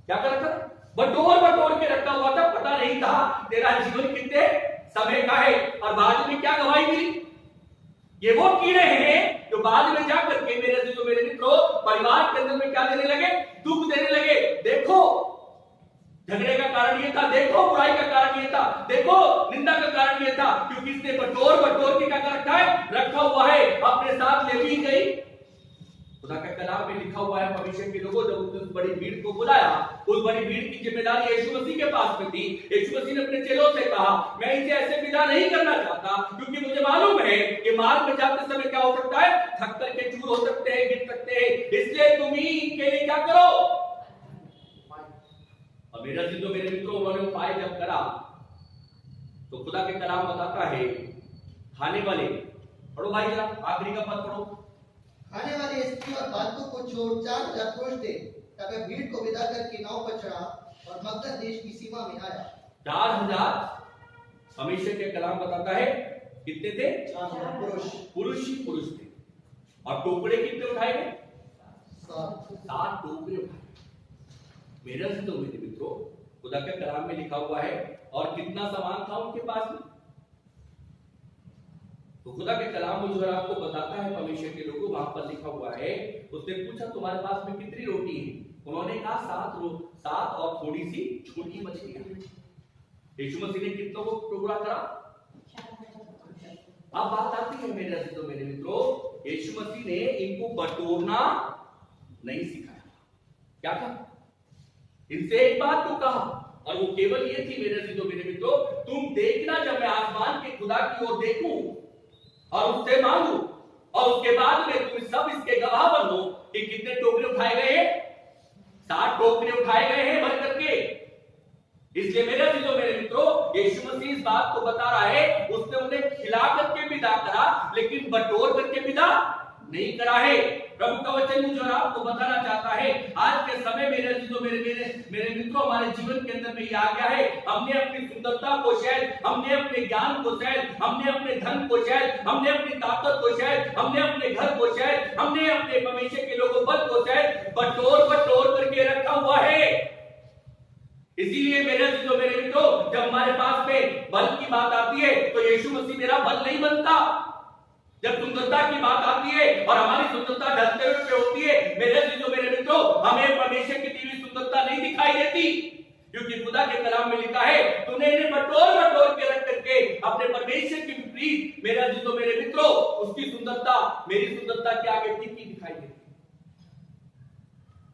G: क्या करता था? बटोर बटोर के रखा हुआ था। पता नहीं था तेरा जीवन कितने समय का है। और बाद में क्या गवाही मिली? ये वो कीड़े हैं जो बाद में जाकर के मेरे मित्रों परिवार के अंदर में क्या देने लगे? दुख देने लगे। देखो झगड़े का कारण ये था, देखो बुराई का कारण ये था, देखो निंदा का कारण ये था, क्योंकि इसने बटोर बटोर के क्या कर रखा है? रखा हुआ है, अपने साथ ले भी गई। खुदा का कलाम में लिखा हुआ है, भविष्य के लोगों जब उसने उस बड़ी भीड़ को बुलाया, उस बड़ी भीड़ की जिम्मेदारी यीशु मसीह के पास में थी। यीशु मसीह ने अपने चेलों से कहा, मैं इसे ऐसे विदा नहीं करना चाहता, क्योंकि मुझे मालूम है कि मार्ग में जाते समय क्या हो सकता है? थक करके चूर हो सकते हैं, गिर सकते हैं, इसलिए तुम ही के लिए क्या करो? और मेरे मित्रों उन्होंने उपाय जब करा, तो खुदा के कलाम बताता है, खाने वाले, पढ़ो भाई जरा आखिरी का पद पढ़ो।
B: खाने वाले स्त्री और बालकों को छोड़ 4000 पुरुष थे। तब वह भीड़ को विदा करके नाव पर चढ़ा और मगदन देश की सीमा में आया।
G: 4000 हमेशा के कलाम बताता है कितने थे?
B: पुरुष
G: पुरुष ही पुरुष थे। और टोकरे कितने उठाए गए? 7 टोकरे उठाए। मेरे मित्रों खुदा के कलाम में लिखा हुआ है, और कितना सामान था उनके पास में? तो खुदा के कलाम मुझे और आपको बताता है, परमेश्वर के लोगों वहां पर लिखा हुआ है, उसने पूछा तुम्हारे पास में कितनी रोटी है? उन्होंने कहा 7 और थोड़ी सी छोटी मछलियां। यीशु मसीह ने कितनों को टुकड़ा करा? अब बात आती है मेरे मित्रों, यीशु मसीह ने इनको बटोरना नहीं सिखाया। क्या कहा? इनसे एक बात तो कहा, और वो केवल ये थी मेरे मित्रों, तुम देखना जब मैं आसमान के खुदा की ओर देखूं और उससे मांगू, और उसके बाद में तुम सब इसके गवाह बनो कि कितने टोकरे उठाए गए हैं? 7 टोकरे उठाए गए हैं भर करके। इसलिए मेरे मित्रों यीशु मसीह इस बात को बता रहा है, उसने उन्हें खिला करके विदा करा, लेकिन बटोर करके विदा नहीं करा है। प्रभु का वचन मुझे और आपको बताना चाहता है, आज के समय मेरे मित्रों हमारे जीवन के अंदर में ये आ गया है, हमने अपनी सुंदरता को शायद, हमने अपने ज्ञान को शायद, हमने अपने धन को शायद, हमने अपनी ताकत को शायद, हमने अपने घर को शायद, हमने अपने भविष्य के लोगों बल को शायद बटोर बटोर करके रखा हुआ है। इसीलिए मेरे मित्रों जब हमारे पास में बल की बात आती है, तो यीशु मसीह मेरा बल नहीं बनता। जब सुंदरता की बात आती है और हमारी सुंदरता ढलते हुए होती है, मेरे मित्रों हमें परमेश्वर की दी हुई सुंदरता नहीं दिखाई देती, क्योंकि खुदा के कलाम में लिखा है, तूने इन्हें बटोर बटोर के रख करके अपने परमेश्वर के विपरीत मेरे मित्रों उसकी सुंदरता मेरी सुंदरता के आगे फीकी दिखाई देती।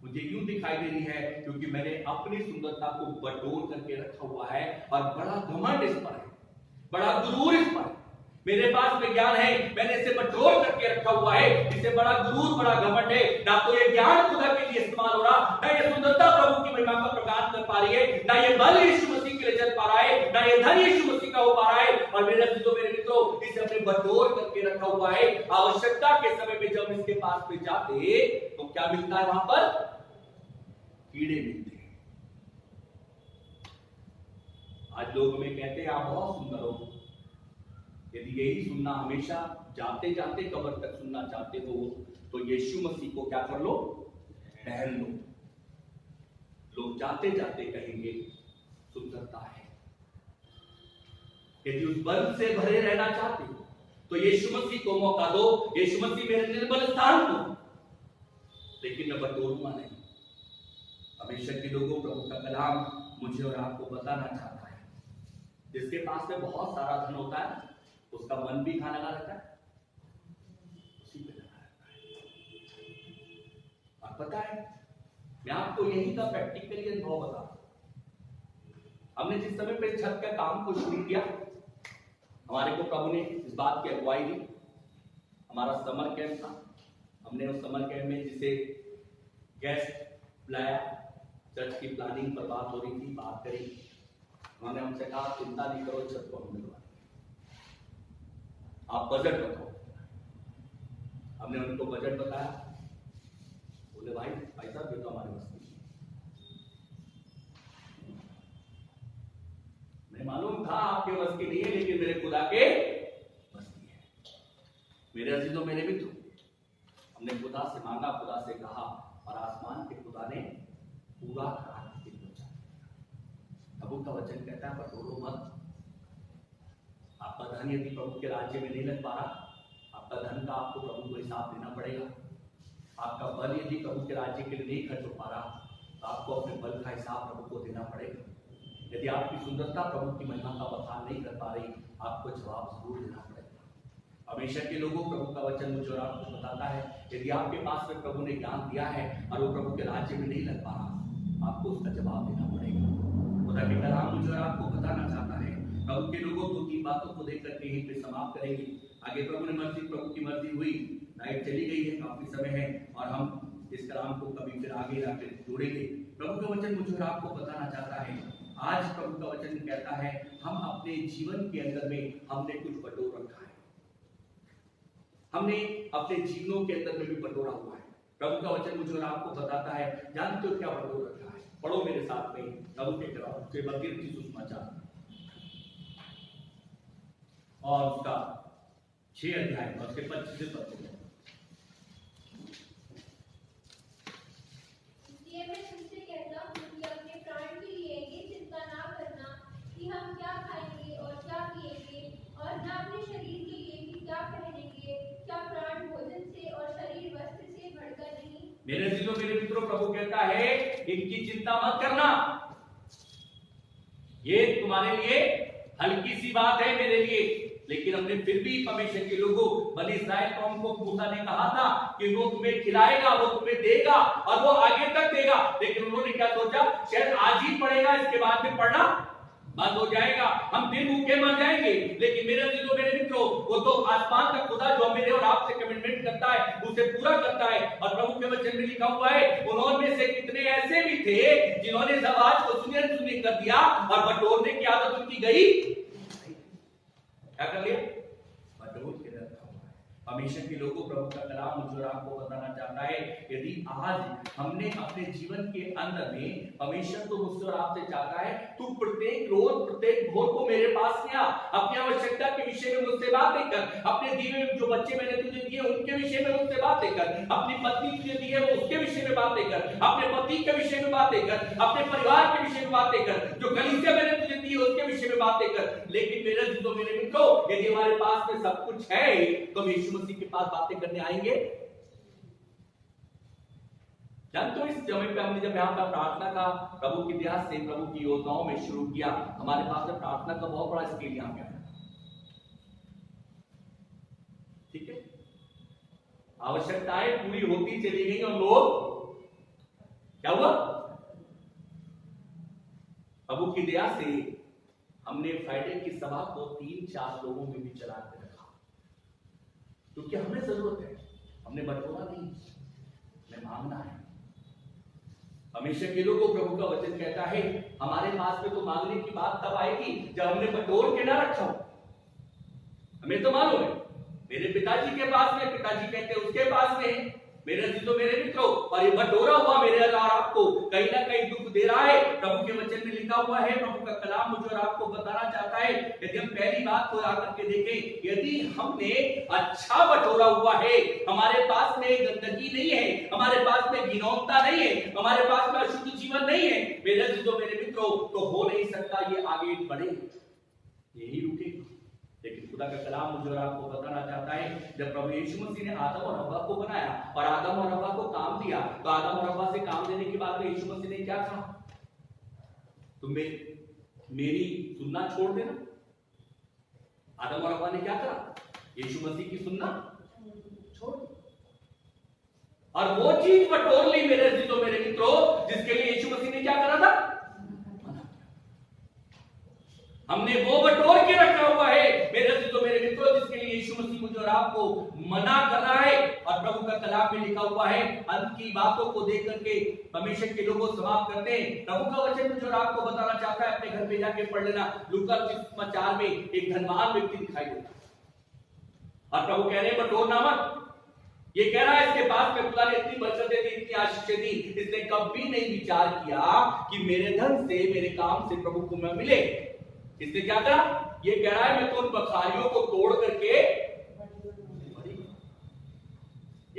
G: मुझे यूं दिखाई दे रही है क्योंकि मैंने अपनी सुंदरता को बटोर करके रखा हुआ है, और बड़ा घमंड इस पर है, बड़ा गुरूर इस पर है। मेरे पास में ज्ञान है, मैंने इसे बटोर करके रखा हुआ है, इसे बड़ा गुरूर बड़ा घमंड है। ना तो ये ज्ञान खुदा के लिए इस्तेमाल हो रहा, ना ये सुंदरता प्रभु की महिमा का प्रकाश कर पा रही है, ना ये बल यीशु मसीह के लिए चल पा रहा है, ना ये धन यीशु मसीह का हो पा रहा है। और मेरे मित्रों इसे हमने बटोर करके रखा हुआ है। आवश्यकता के समय में जब इसके पास में जाते तो क्या मिलता है? वहां पर कीड़े मिलते हैं। आज लोग हमें कहते हैं आप बहुत सुंदर हो। यदि यही सुनना हमेशा जाते जाते कब्र तक सुनना चाहते हो, तो यीशु मसीह को क्या कर लो? पहन लो। लोग जाते जाते कहेंगे सुंदरता है। यदि उस बल से भरे रहना चाहते हो, तो यीशु मसीह को मौका दो। यीशु मसीह मेरे निर्बल स्थान दो, लेकिन मैं बटोरूंगा नहीं। हमेशा के लोगों प्रभु का कलाम मुझे और आपको बताना चाहता है, जिसके पास में बहुत सारा धन होता है, उसका मन भी कहां लगा रहता है? उसी पे लगा रहता है। और पता है, मैं आपको यही का प्रैक्टिकली अनुभव बता। हमने जिस समय पे छत का काम को शुरू किया, हमारे को प्रभु ने इस बात की अगुवाई दी। हमारा समर कैंप था, हमने उस समर कैंप में जिसे गेस्ट बुलाया, चर्च की प्लानिंग पर बात हो रही थी, बात करी। उन्होंने हमसे कहा चिंता नहीं करो, छत को हम दिलवा, आप बजट बताओ। हमने उनको बजट बताया, बोले भाई साहब ये तो हमारे बस की नहीं, मालूम था आपके बस की नहीं है, लेकिन मेरे खुदा के बस की है। मेरे अजीजों मेरे मित्रों, हमने खुदा से मांगा, खुदा से कहा, और आसमान के खुदा ने पूरा करा के पहुंचा। प्रभु का वचन कहता है बटोरो मत। आपका धन यदि प्रभु के राज्य में नहीं लग पा रहा, आपका धन का आपको प्रभु को हिसाब देना पड़ेगा। आपका बल यदि प्रभु के राज्य के लिए नहीं खर्च हो पा रहा, तो आपको अपने बल का हिसाब प्रभु को देना पड़ेगा। यदि आपकी सुंदरता प्रभु की महिमा का बखान नहीं कर पा रही, आपको जवाब जरूर देना पड़ेगा। हमेशा के लोगों, प्रभु का वचन मुझे और आपको बताता है, यदि आपके पास में प्रभु ने ज्ञान दिया है और वो प्रभु के राज्य में नहीं लग पा रहा, आपको उसका जवाब देना पड़ेगा। खुदा के कलाम मुझे और आपको बताना चाहता है। प्रभु के लोगों को 3 बातों को देख करके यहीं पे समाप्त करेंगे। आगे प्रभु की मर्जी हुई, लाइट चली गई है, काफी समय है, और हम इस कलाम को कभी फिर आगे जाकर जोड़ेंगे। प्रभु का वचन मुझे और आपको बताना चाहता है। आज प्रभु का वचन कहता है, हम अपने जीवन के अंदर में हमने कुछ बटोर रखा है, हमने अपने जीवनों के अंदर में भी बटोरा हुआ है। प्रभु का वचन मुझे और आपको बताता है, जानते हो क्या बटोर रखा है? पढ़ो मेरे साथ में प्रभु के कलाम के बल्कि सुसमाचार और उसका 6 अध्याय और उसके 25 से 25।
C: इसलिए मैं तुमसे कहता हूँ कि अपने प्राण के लिए ये चिंता ना करना कि हम क्या खाएंगे और क्या पिएंगे, और न अपने शरीर के लिए कि क्या पहनेंगे। क्या प्राण भोजन से और शरीर वस्त्र से बढ़कर नहीं?
G: मेरे अजीजों मेरे मित्रों, प्रभु कहता है इनकी चिंता मत करना। ये तुम्हारे लिए हल्की सी बात है, मेरे लिए, लेकिन हमने फिर भी परमेश्वर के लोगों, बनी इस्राएल कौम को मूसा ने कहा था कि वो तुम्हें खिलाएगा, वो तुम्हें देगा और वो आगे तक देगा। लेकिन उन्होंने क्या सोचा, शायद आज ही पड़ेगा, इसके बाद में पढ़ना बंद हो जाएगा, हम फिर भूखे मर जाएंगे। लेकिन मेरे अजीजों मेरे मित्रों, वो तो आसमान का खुदा जो मेरे और आपसे कमिटमेंट करता है, उसे पूरा करता है। और प्रभु के वचन में लिखा हुआ है, उन्होंने से कितने ऐसे भी थे जिन्होंने सब आज को सुने कर दिया और बटोरने की आदत उनकी गई। क्या कर लिया? बटोर के रखा हुआ है। हमेशा के लोगों, प्रभु का कलाम मुझे और आपको बताना चाहता है, यदि आज हमने अपने जीवन के अंदर में, परमेश्वर तो मुझसे और आपसे चाहता है, तू प्रत्येक रोज प्रत्येक भोर को मेरे पास में आ, अपनी आवश्यकता के विषय में मुझसे बातें कर, अपने दिए हुए जो बच्चे मैंने तुझे दिए उनके विषय में मुझसे बातें कर, अपनी पत्नी तुझे दी है वो उसके विषय में बातें कर, अपने पति के विषय में बातें कर, अपने परिवार के विषय में बातें कर, जो कलीसिया मैंने तुझे दी है उसके विषय में बातें कर। लेकिन मेरे दोस्तों मेरे मित्रों, यदि हमारे पास में सब कुछ है तो हम यीशु मसीह के पास बातें करने आएंगे? जानते हो, इस समय पे हमने जब यहाँ पर प्रार्थना का प्रभु की दया से, प्रभु की योजनाओं में शुरू किया, हमारे पास में प्रार्थना का बहुत बड़ा स्केल यहाँ पे आया। ठीक है, आवश्यकताएं पूरी होती चली गई और लोग क्या हुआ? प्रभु की दया से हमने फ्राइडे की सभा को 3-4 लोगों में भी चला के रखा, क्योंकि हमें जरूरत है, हमने बटोरा नहीं, हमें मांगना है। हमेशा के लोगों, प्रभु का वचन कहता है, हमारे पास में तो मांगने की बात तब आएगी जब हमने बटोर के ना रखा हो। हमें तो मालूम है, मेरे पिताजी के पास में, पिताजी कहते हैं उसके पास में, मेरे अजीजों मेरे मित्रों, और ये बटोरा हुआ मेरे और आपको कहीं ना कहीं दुख दे रहा है। प्रभु के वचन में लिखा हुआ है, प्रभु का कलाम मुझे और आपको बताना चाहता है, यदि हम पहली बात को आकर के देखें, यदि हमने अच्छा बटोरा हुआ है, हमारे पास में गंदगी नहीं है, हमारे पास में घिनौनता नहीं है, हमारे पास में अशुद्ध जीवन नहीं है, मेरे अजीजों मेरे मित्रों, तो हो नहीं सकता ये आगे बढ़े, यही रुके। लेकिन खुदा का कलाम मुझे और आपको बताना चाहता है, जब प्रभु यीशु मसीह ने आदम और हव्वा को बनाया और आदम और हव्वा को काम दिया, तो आदम और हव्वा से काम देने के बाद में यीशु मसीह ने क्या कहा? तुम मेरी सुनना छोड़ देना। आदम और हव्वा ने क्या करा? यीशु मसीह की सुनना छोड़ दी और वो चीज बटोर ली मेरे अजीजों मेरे मित्रों, जिसके लिए यीशु मसीह ने क्या करा था? हमने वो बटोर के रखा हुआ है मेरे अजीजों मेरे मित्रों, जिसके लिए यीशु मसीह मुझे और आपको मना कर रहा है। और प्रभु का कलाम में लिखा हुआ है, अंत की बातों को देख करके परमेश्वर के लोगों समाप्त करते हैं। प्रभु का वचन मुझे और आपको बताना चाहता है, अपने घर पे जाके पढ़ लेना, लूका समाचार में एक धनवान व्यक्ति दिखाई देता है और प्रभु कह रहे हैं बटोरना मत, ये कह रहा है इसके पास में खुदा ने इतनी बरकत दे दी, इतनी आशीष दी, इसने कभी नहीं विचार किया कि मेरे धन से, मेरे काम से प्रभु को मैं मिले। इसने क्या करा? ये कह रहा है मैं तो उन बखारियों को तोड़ करके,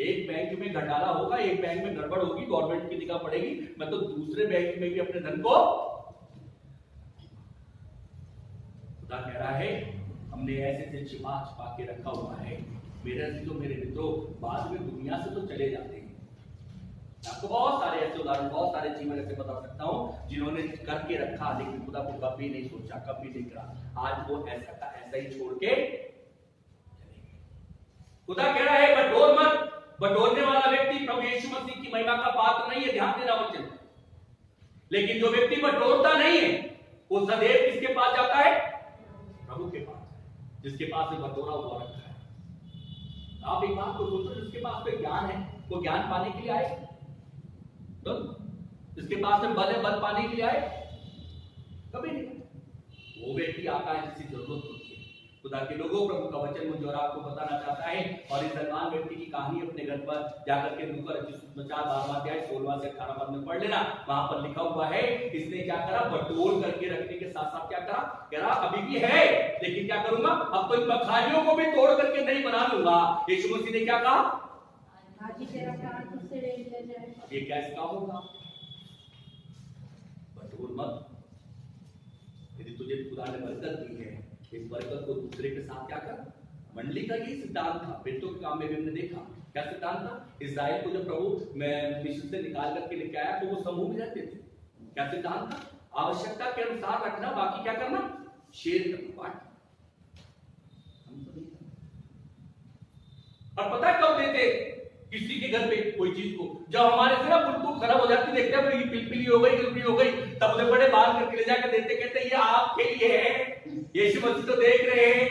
G: एक बैंक में घटाला होगा, एक बैंक में गड़बड़ होगी, गवर्नमेंट की निगाह पड़ेगी, मैं तो दूसरे बैंक में भी अपने धन को, खुदा कह रहा है हमने ऐसे छिपा छिपा के रखा हुआ है। मेरे मित्रों, बाद में दुनिया से तो चले जाते हैं। आपको बहुत सारे ऐसे उदाहरण, बहुत सारे जीवन ऐसे बता सकता हूं जिन्होंने करके रखा लेकिन खुदा को कभी नहीं सोचा, कभी नहीं करा। आज वो ऐसा का ऐसा ही छोड़ के खुदा कह रहा है बटोर मत। बटोरने वाला व्यक्ति प्रभु यीशु मसीह की महिमा का पात्र नहीं है, ध्यान देना वचन। लेकिन जो व्यक्ति बटोरता नहीं है वो सदैव किसके पास जाता है? प्रभु के पास, जिसके पास में बटोरा हुआ रखा है। आप एक बात को सोचो, जिसके पास में ज्ञान है वो ज्ञान पाने के लिए आए, तो जिसके पास में बल है बल पाने के लिए आए, कभी नहीं। वो व्यक्ति आता है जिसकी जरूरत होती है। खुदा के लोगों, प्रभु का वचन मुझे और आपको बताना चाहता है, और इस धनवान व्यक्ति की कहानी अपने घर पर जाकर के लूका रचित सुसमाचार 12वां अध्याय 16वां से 18वां पद में पढ़ लेना। वहां पर लिखा हुआ है इसने क्या करा? बटोर करके रखने के साथ साथ क्या करा? कह रहा अभी भी है लेकिन क्या करूंगा, अब तो इन बखारियों को भी तोड़ करके नहीं बना लूंगा। यीशु मसीह ने क्या कहा?
C: आज ही तेरा प्राण तुझसे ले लिया जाए।
G: ये कैसे काम होगा? बटोर मत। यदि तुझे खुदा ने बरकत दी है, इस बरकत को दूसरे के साथ क्या कर? मंडली का ये सिद्धांत था। बेटों के काम में भी हमने देखा क्या सिद्धांत था। इस्राएल को जब प्रभु मैं मिस्र से निकाल करके लेके आया तो वो समूह में रहते थे। क्या सिद्धांत था? आवश्यकता के अनुसार रखना, बाकी क्या करना? शेयर करना, बांटना। और पता है कब देते किसी के घर पे कोई चीज को? जब हमारे से ना बिल्कुल खराब हो जाती, देखते हैं ये पिलपिली हो गई, गिलपिली हो गई, तब उन्हें बड़े बाल करके ले जाकर देते, कहते ये आपके लिए है। यीशु मसीह तो देख रहे हैं,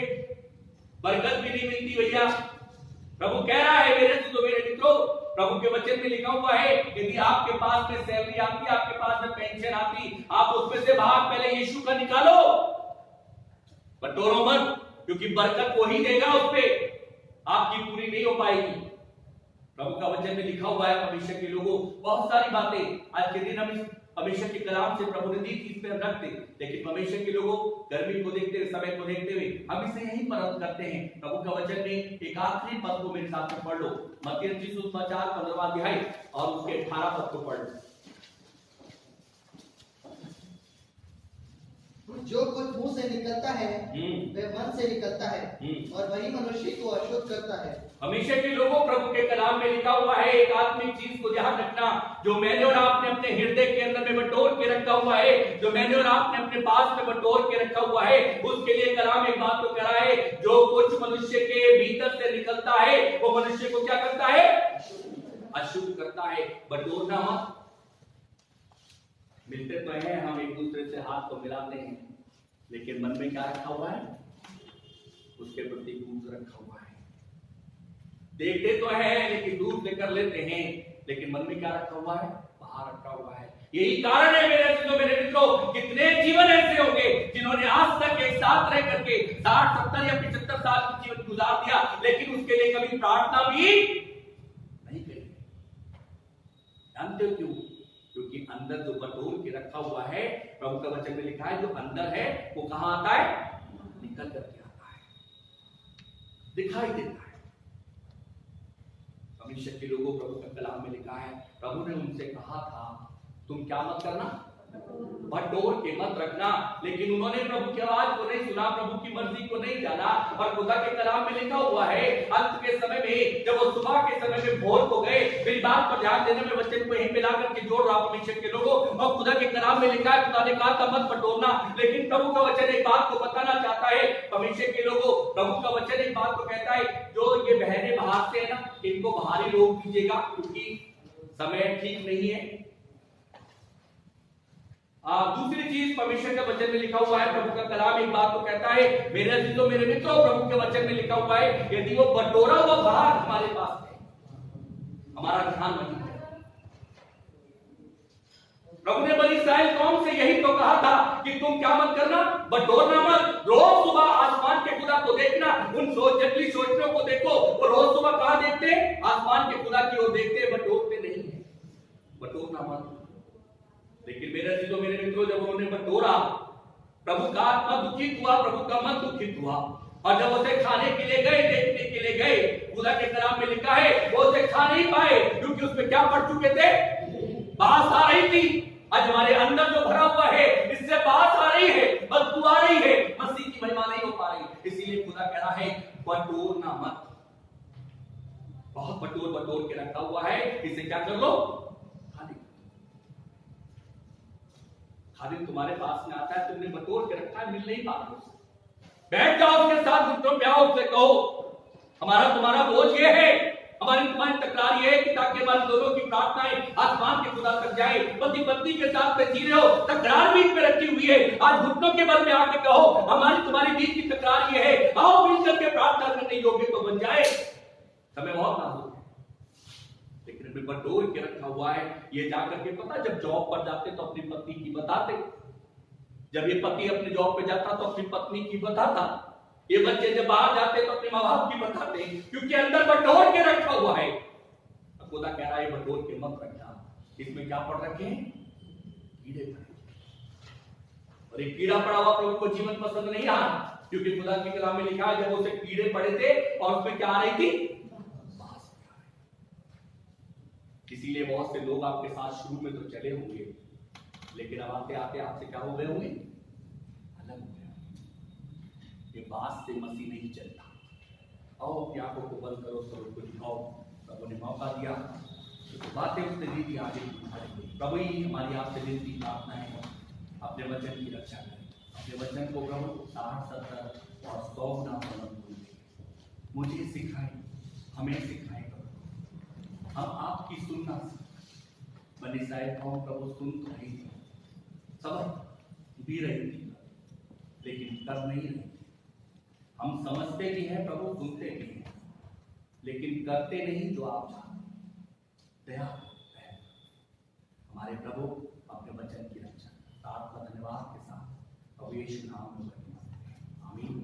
G: बरकत भी नहीं मिलती भैया। प्रभु कह रहा है मेरे से तो मेरे मित्रों, प्रभु के वचन में लिखा हुआ है यदि आपके पास में सैलरी आती, आपके पास में पेंशन आती, आप उसमें से भाग पहले यीशु का निकालो, बटोरो मत, क्योंकि बरकत वही देगा, उस पे आपकी पूरी नहीं हो पाएगी। प्रभु का वचन में लिखा हुआ है परमेश्वर के लोगों, बहुत सारी बातें आज के दिन हम परमेश्वर के कलाम से प्रभु ने दी थी, इस पर रखते, लेकिन परमेश्वर के लोगों गर्मी को देखते हुए, समय को देखते हुए हम इसे यहीं पर रद्द करते हैं। प्रभु का वचन में एक आखिरी पद को मेरे साथ में पढ़ लो, मत्ती रचित सुसमाचार 15वां अध्याय और उसके 18 पद को पढ़ लो।
B: जो कुछ मुंह से निकलता है वह मन से निकलता है और वही मनुष्य को अशुद्ध करता है।
G: हमेशा के लोगों, प्रभु के कलाम में लिखा हुआ है एक आत्मिक चीज को ध्यान रखना, जो मैंने और आपने अपने हृदय के अंदर में बटोर के रखा हुआ है, जो मैंने और आपने अपने पास में बटोर के रखा हुआ है, उसके लिए कलाम एक बात तो कह रहा है, जो कुछ मनुष्य के भीतर से निकलता है वो मनुष्य को क्या करता है? अशुद्ध करता है। बटोरना मत। मिलते तो हैं हम, एक दूसरे से हाथ तो मिलाते हैं, लेकिन मन में क्या रखा हुआ है? उसके प्रति गुस्सा रखा हुआ है। देखते तो हैं लेकिन दूर से कर लेते हैं, लेकिन मन में क्या रखा हुआ है? बाहर रखा हुआ है। यही कारण है मेरे मित्रों, कितने जीवन ऐसे होंगे जिन्होंने आज तक एक साथ रह करके 60, 70 या 75 साल की जीवन गुजार दिया, लेकिन उसके लिए कभी प्रार्थना भी नहीं करी। जानते हो क्यों? क्योंकि अंदर जो बटोर के रखा हुआ है, प्रभु का वचन में लिखा है, जो अंदर है वो कहां आता है? निकल करके आता है, दिखाई देता है। परमेश्वर के लोगों, प्रभु का कलाम में लिखा है, प्रभु ने उनसे कहा था तुम क्या मत करना? बटोर के मत रखना। लेकिन उन्होंने प्रभु की आवाज को नहीं सुना, प्रभु की मर्जी को नहीं जाना। और खुदा के कलाम में लिखा हुआ है अंत के समय में, जब वो सुबह के समय में भोर हो गए, मेरी बात पर ध्यान देने में वचन को यहीं मिला करके जोड़ रहा हूं परमेश्वर के लोगों। और खुदा के कलाम में लिखा है, खुदा ने कहा था मत बटोरना, लेकिन प्रभु का वचन एक बात को बताना चाहता है परमेश्वर के लोगों। प्रभु का वचन एक बात को कहता है, जो ये बहने बाहर से है ना, इनको बाहर ही रोक दीजिएगा, क्योंकि समय ठीक नहीं है। दूसरी चीज परमेश्वर के वचन में लिखा हुआ है, प्रभु का कलाम एक बात को कहता है, मेरे अजीजों मेरे मित्रों, प्रभु के वचन में लिखा हुआ है, यदि वो बटोरा हुआ बाहर हमारे पास है, हमारा ध्यान वही है। प्रभु ने बड़ी इसराइल कौम से यही तो कहा था कि तुम क्या मत करना, बटोरना मत। रोज सुबह आसमान के खुदा को देखना। उन जंगली सोचने को देखो, वो रोज सुबह कहां देखते हैं? आसमान के खुदा की ओर देखते हैं, बटोरते नहीं है। बटोरना मत। लेकिन मेरे अजीजों, मेरे मित्रों, जब उन्होंने बटोरा, प्रभु का आत्मा दुखित हुआ, प्रभु का मन दुखित हुआ। और जब उसे खाने के लिए गए, देखने के लिए गए, खुदा के कलाम में लिखा है वो उसे खा नहीं पाए, क्योंकि उसमें क्या पड़ चुके थे? बास आ रही थी। आज हमारे अंदर जो भरा हुआ है, इससे बास आ रही है, बदबू आ रही है, मसीह की महिमा नहीं हो पा रही। इसीलिए खुदा कह रहा है बटोरना मत। बहुत बटोर के रखा हुआ है, इसे क्या कर लो? खाली तुम्हारे पास में आता है, तुमने बटोर के रखा है, मिल नहीं पा रहा। बैठ जाओ उसके साथ, घुटनों पे आओ, उससे कहो हमारा तुम्हारा बोझ ये है, हमारी तुम्हारी तकरार ये है कि ताकि हमारे दोनों की प्रार्थनाएं आसमान के खुदा तक जाए। पति पत्नी के साथ में जी रहे हो, तकरार बीच में रखी हुई है, आज घुटनों के बल में आके कहो हमारी तुम्हारी बीच की तकरार ये है, आओ मिलकर के प्रार्थना करने योग्य तो बन जाए। समय बहुत नाजुक है, लेकिन अभी बटोर के रखा हुआ है। ये जाकर के पता, जब जॉब पर जाते तो अपनी पत्नी की बताते, जब ये पति अपने जॉब पे जाता तो अपनी पत्नी की बताता, ये बच्चे जब बाहर जाते तो अपने माँ बाप की बताते, क्योंकि अंदर बटोर के रखा हुआ है। अब खुदा कह रहा है बटोर के मत रखना। इसमें क्या पड़ रखे हैं? कीड़े पड़े। और एक कीड़ा पड़ा हुआ प्रभु को जीवन पसंद नहीं आ, क्योंकि खुदा के कलाम में लिखा है जब उसे कीड़े पड़े थे और उसमें क्या आ रही थी? इसीलिए बहुत से लोग आपके साथ शुरू में तो चले होंगे, लेकिन अब आते आते आपसे क्या हो गए होंगे? अलग हो गए। ये बात से मसीह नहीं चलता। आओ अपनी आंखों को बंद करो, सब को दिखाओ। प्रभु ने मौका दिया, तो बातें उसने दी थी आगे। प्रभु ही हमारी आपसे विनती प्रार्थना है, अपने वचन की रक्षा करें, अपने वचन को प्रभु 60, 70 और 100 गुना मुझे सिखाएं, हमें सिखाएं। हम आपकी सुनना बनी शायद हम प्रभु सुन तो रही थी, समझ भी रही थी, लेकिन कर नहीं रही थी। हम समझते भी हैं प्रभु, सुनते भी हैं, लेकिन करते नहीं जो आप चाहते। दया हमारे प्रभु अपने वचन की रक्षा प्रार्थना धन्यवाद के साथ प्रभु यीशु नाम में आमीन।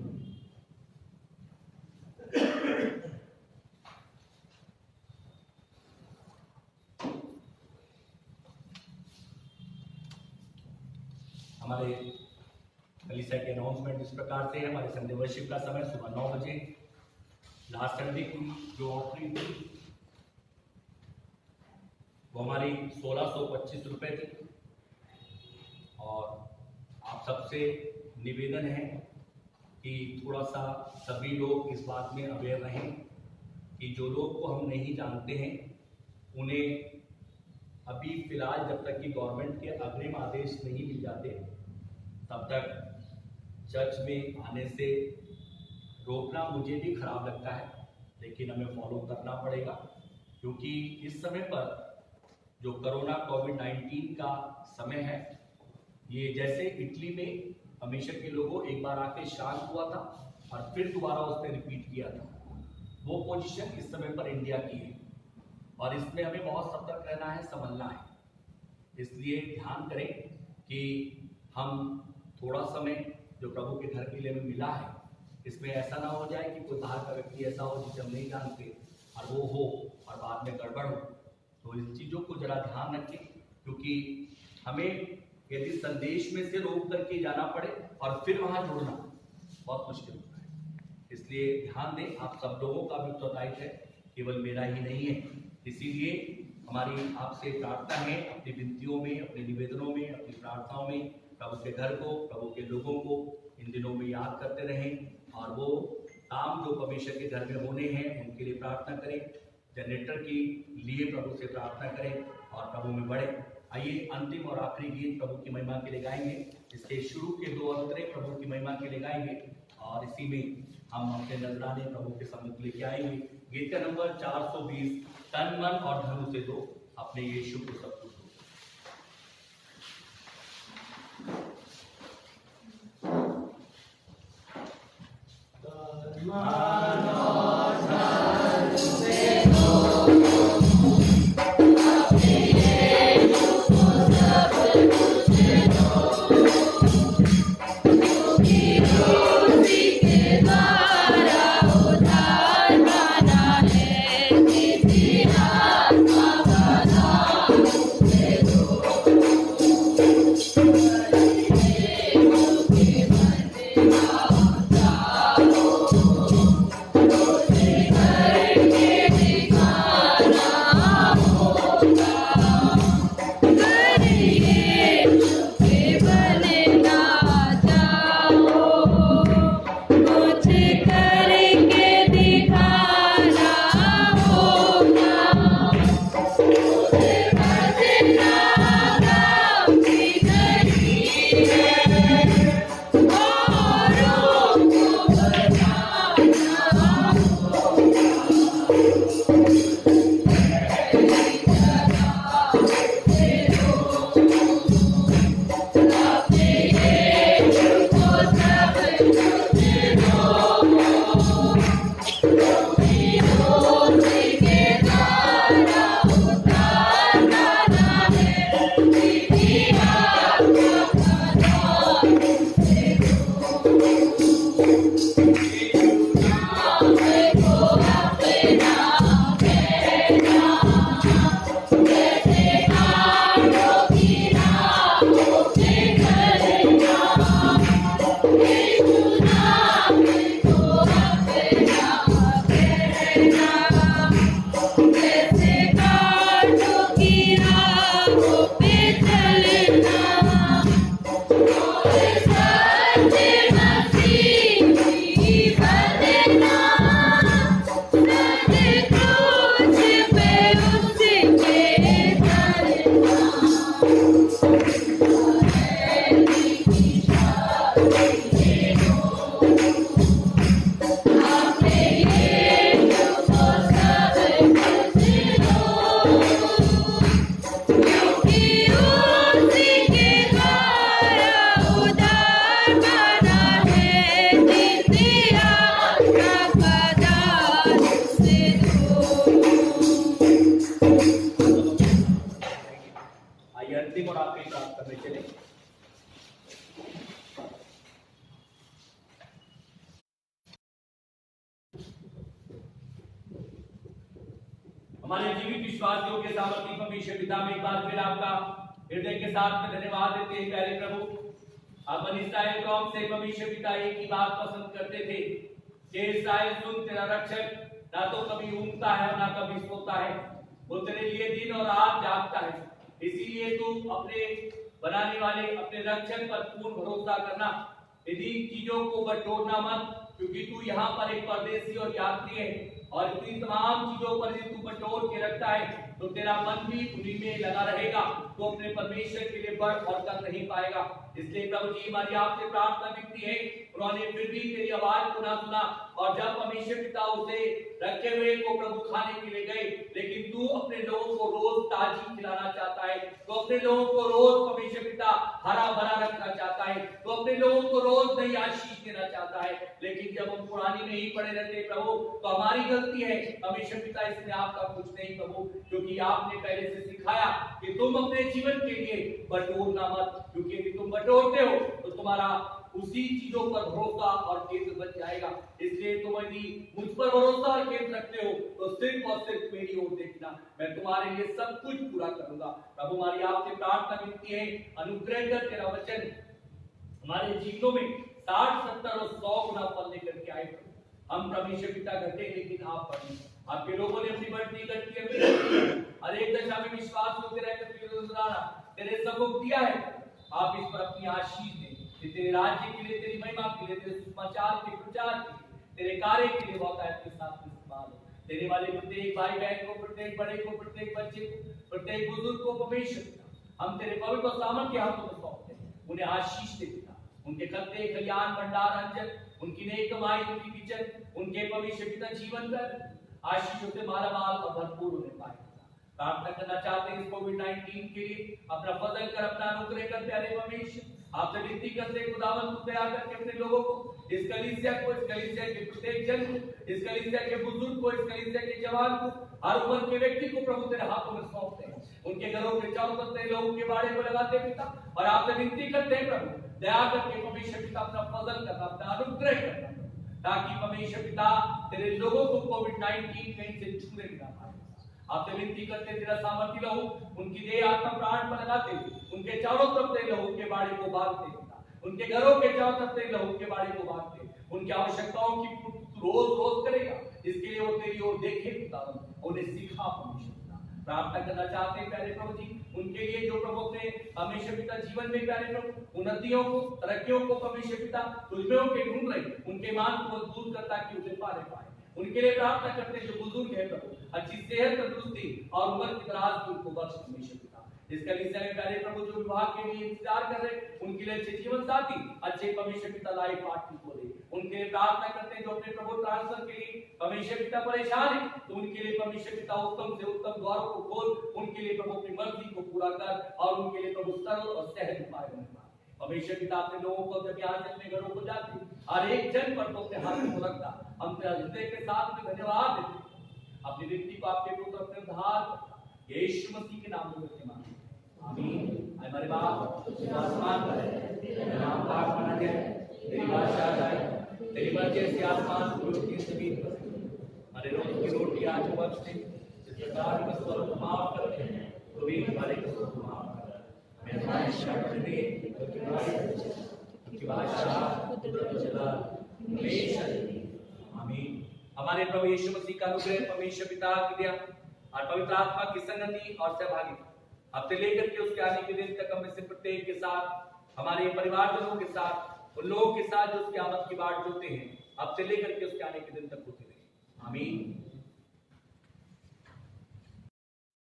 G: हमारे कलीसिया के अनाउंसमेंट इस प्रकार से, हमारे संडे वर्शिप का समय सुबह 9 बजे, लास्ट संडे की जो ऑफरिंग थी वो हमारी 1625 रुपये थी। और आप सबसे निवेदन है कि थोड़ा सा सभी लोग इस बात में अवेयर रहें कि जो लोग को हम नहीं जानते हैं उन्हें अभी फिलहाल जब तक कि गवर्नमेंट के अग्रिम आदेश नहीं मिल जाते तब तक चर्च में आने से रोकना मुझे भी खराब लगता है, लेकिन हमें फॉलो करना पड़ेगा, क्योंकि इस समय पर जो कोरोना कोविड-19 का समय है, ये जैसे इटली में हमेशा के लोगों एक बार आके शांत हुआ था और फिर दोबारा उसने रिपीट किया था, वो पोजीशन इस समय पर इंडिया की है। और इसमें हमें बहुत सतर्क रहना है, समझना है। इसलिए ध्यान करें कि हम थोड़ा समय जो प्रभु के घर के लिए हमें मिला है, इसमें ऐसा ना हो जाए कि कोई बाहर का व्यक्ति ऐसा हो जिसे हम नहीं जानते और वो हो और बाद में गड़बड़ हो। तो इन चीज़ों को जरा ध्यान रखें, क्योंकि हमें यदि संदेश में से रोक करके जाना पड़े और फिर वहाँ जुड़ना बहुत मुश्किल होता है। इसलिए ध्यान दें, आप सब लोगों का भी उत्तरदायित्व है, केवल मेरा ही नहीं है। इसीलिए हमारी आपसे प्रार्थना है, अपनी विनतियों में, अपने निवेदनों में, अपनी प्रार्थनाओं में प्रभु के घर को, प्रभु के लोगों को इन दिनों में याद करते रहें और वो काम जो परमेश्वर के घर में होने हैं उनके लिए प्रार्थना करें। जनरेटर के लिए प्रभु से प्रार्थना करें और प्रभु में बढ़े। आइए अंतिम और आखिरी गीत प्रभु की महिमा के लिए गाएंगे। इसके शुरू के 2 अंतरे प्रभु की महिमा के लिए गाएंगे और इसी में हम अपने नजराने प्रभु के सम्मुख लेके आएंगे। गीत का नंबर 420, तन मन और धनु से दो अपने यीशु को सब कुछ दो।
C: अपने यीशु को सब कुछ
G: प्राप्त करने चले। हमारे जीवित विश्वासियों के सामर्थ्य परमेश्वर पिता में एक बार फिर आपका हृदय के साथ में धन्यवाद देते हैं प्यारे प्रभु। आप बनी इस्राएल कौम से परमेश्वर पिता एक ही बात पसंद करते थे कि इस्राएल सुन, तेरा रक्षक ना तो कभी ऊँगता है ना कभी सोता है, वो तेरे लिए दिन और रात जागता है। इसीलिए तू अपने बनाने वाले अपने रक्षक पर पूर्ण भरोसा करना, यदि चीजों को बटोरना मत, क्योंकि तू यहाँ पर एक परदेशी और यात्री है और इतनी तमाम चीजों पर यदि तू बटोर के रखता है तो तेरा मन भी उन्हीं में लगा रहेगा, तो अपने परमेश्वर के लिए बढ़ और कर नहीं पाएगा। इसलिए प्रभु जी हमारी आपसे प्रार्थना विनती है, उन्होंने फिर भी तेरी आवाज को ना सुना और जब परमेश्वर पिता उसे रखे हुए को प्रभु खाने के लिए गए, लेकिन तू अपने लोगों को रोज ताजी खिलाना चाहता है, तो अपने लोगों को रोज परमेश्वर पिता हरा भरा रखना चाहता है, तो अपने लोगों को रोज नई आशीष देना चाहता है। लेकिन जब हम पुरानी में ही पड़े रहते प्रभु तो हमारी गलती है परमेश्वर पिता, इसमें आपका कुछ नहीं प्रभु, क्योंकि आपने पहले से सिखाया कि तुम अपने जीवन के लिए बटोरना मत, क्योंकि यदि तुम बटोरते हो तो तुम्हारा उसी चीजों पर भरोसा और केंद्र बच जाएगा। इसलिए तुम यदि मुझ पर भरोसा और केंद्र रखते हो तो सिर्फ और सिर्फ मेरी ओर देखना, मैं तुम्हारे लिए सब कुछ पूरा करूंगा। प्रभु हमारी आपसे प्रार्थना विनती है, अनुग्रह कर तेरा वचन हमारे जीवनों में 60, 70 और 100 गुना फल लेकर के आए। हम परमेश्वर पिता करते हैं लेकिन आप पढ़िए, आपके लोगों ने अपनी बढ़ती करती है, हर एक दशा में विश्वास होते रहकर तेरे सबक दिया है। आप इस पर अपनी आशीष दें, तेरे राज्य के लिए, तेरी महिमा के लिए, तेरे सुसमाचार के प्रचार के लिए, तेरे कार्य के लिए बहुत के साथ इस्तेमाल हो। तेरे वाले प्रत्येक भाई बहन को, प्रत्येक बड़े को, प्रत्येक बच्चे को, प्रत्येक बुजुर्ग को परमेश्वर हम तेरे पवित्र सामर्थ्य के हाथों में सौंपते हैं, उन्हें आशीष दे पिता, उनके खत्ते खलियान भंडार अंजन, उनकी नेक कमाई, उनकी किचन, उनके परमेश्वर पिता जीवन कर आशीषों से मालामाल और भरपूर होने पाए। प्रार्थना करना चाहते हैं इस कोविड-19 के लिए, अपना फजल कर, अपना अनुग्रह कर प्यारे परमेश्वर, आपसे विनती करते हैं खुदावंद को तैयार करके अपने लोगों को, इस कलीसिया को, इस कलीसिया के प्रत्येक जन को, इस कलीसिया के बुजुर्ग को, इस कलीसिया के जवान को, हर उम्र के व्यक्ति को प्रभु तेरे हाथों में सौंपते हैं। उनके घरों के चारों तरफ लोगों के बाड़े को लगाते पिता, और आपसे विनती करते हैं प्रभु दया करके परमेश्वर पिता अपना फजल करना, अपना अनुग्रह करना, ताकि परमेश्वर पिता तेरे लोगों को कोविड-19 कहीं से छूने ना पाए। आपसे विनती करते तेरा सामर्थ्य लहू उनकी देह आत्मा प्राण पर लगाते, उनके चारों तरफ तेरे लहू के बाड़े को बांधते, उनके घरों के चारों तरफ तेरे लहू के बाड़े को बांधते, उनकी आवश्यकताओं की रोज रोज करेगा, इसके लिए वो तेरी ओर देखे खुदावंद, उन्हें सिखा परमेश्वर। प्रार्थना करना चाहते हैं प्यारे प्रभु जी उनके लिए जो प्रभु अपने परमेश्वर पिता जीवन में प्यारे प्रभु उन्नतियों को, तरक्कियों को परमेश्वर पिता तुझमें के ढूंढ रहे, उनके मान को मजबूत करता कि उसे पाने पाए। उनके लिए प्रार्थना करते हैं जो बुजुर्ग है प्रभु अच्छी सेहत, तंदुरुस्ती और उम्र की दराज की उनको बख्श परमेश्वर पिता। इस कलीसिया में प्यारे प्रभु जो विवाह के लिए इंतजार कर रहे उनके लिए अच्छे जीवन साथी, अच्छे परमेश्वर पिता लाइफ पार्टनर को दे। उनके लिए प्रार्थना करते हैं जो अपने प्रभु ट्रांसफर के लिए परमेश्वर पिता परेशान है, तो उनके लिए परमेश्वर पिता उत्तम से उत्तम द्वारों को खोल, उनके लिए प्रभु अपनी मर्जी को पूरा कर और उनके लिए प्रभु सरल और सहज उपाय बना। परमेश्वर पिता अपने लोगों को जब यहाँ से अपने घरों को जाते हर एक जन पर तो अपने हाथ को रखता, हम तेरा हृदय के साथ में धन्यवाद देते, अपनी विनती को आपके पुत्र अपने उद्धार यीशु मसीह के नाम में करते मांगते हैं, आमीन। हमारे बाप जो आसमान पर है, तेरा नाम पाक माना जाए, तेरी बादशाह आए, तेरी मर्जी से आसमान पृथ्वी जमीन पर, हमारे रोज की रोटी आज बख्श दे, जिस प्रकार हम कसूर को माफ करते हैं तो भी हमारे कसूर को माफ कर। मैं तुम्हारी शरण दे कि बादशाह आमीन। हमारे प्रभु यीशु मसीह का अनुग्रह, परमेश्वर पिता की दया और पवित्र आत्मा की संगति और सहभागिता अब से लेकर के उसके आने के दिन तक हम में से प्रत्येक के साथ, हमारे परिवारजनों के साथ, उन लोगों के साथ जो उसकी आमद की बाट जोते हैं, अब से लेकर के उसके आने के दिन तक होते रहे, आमीन।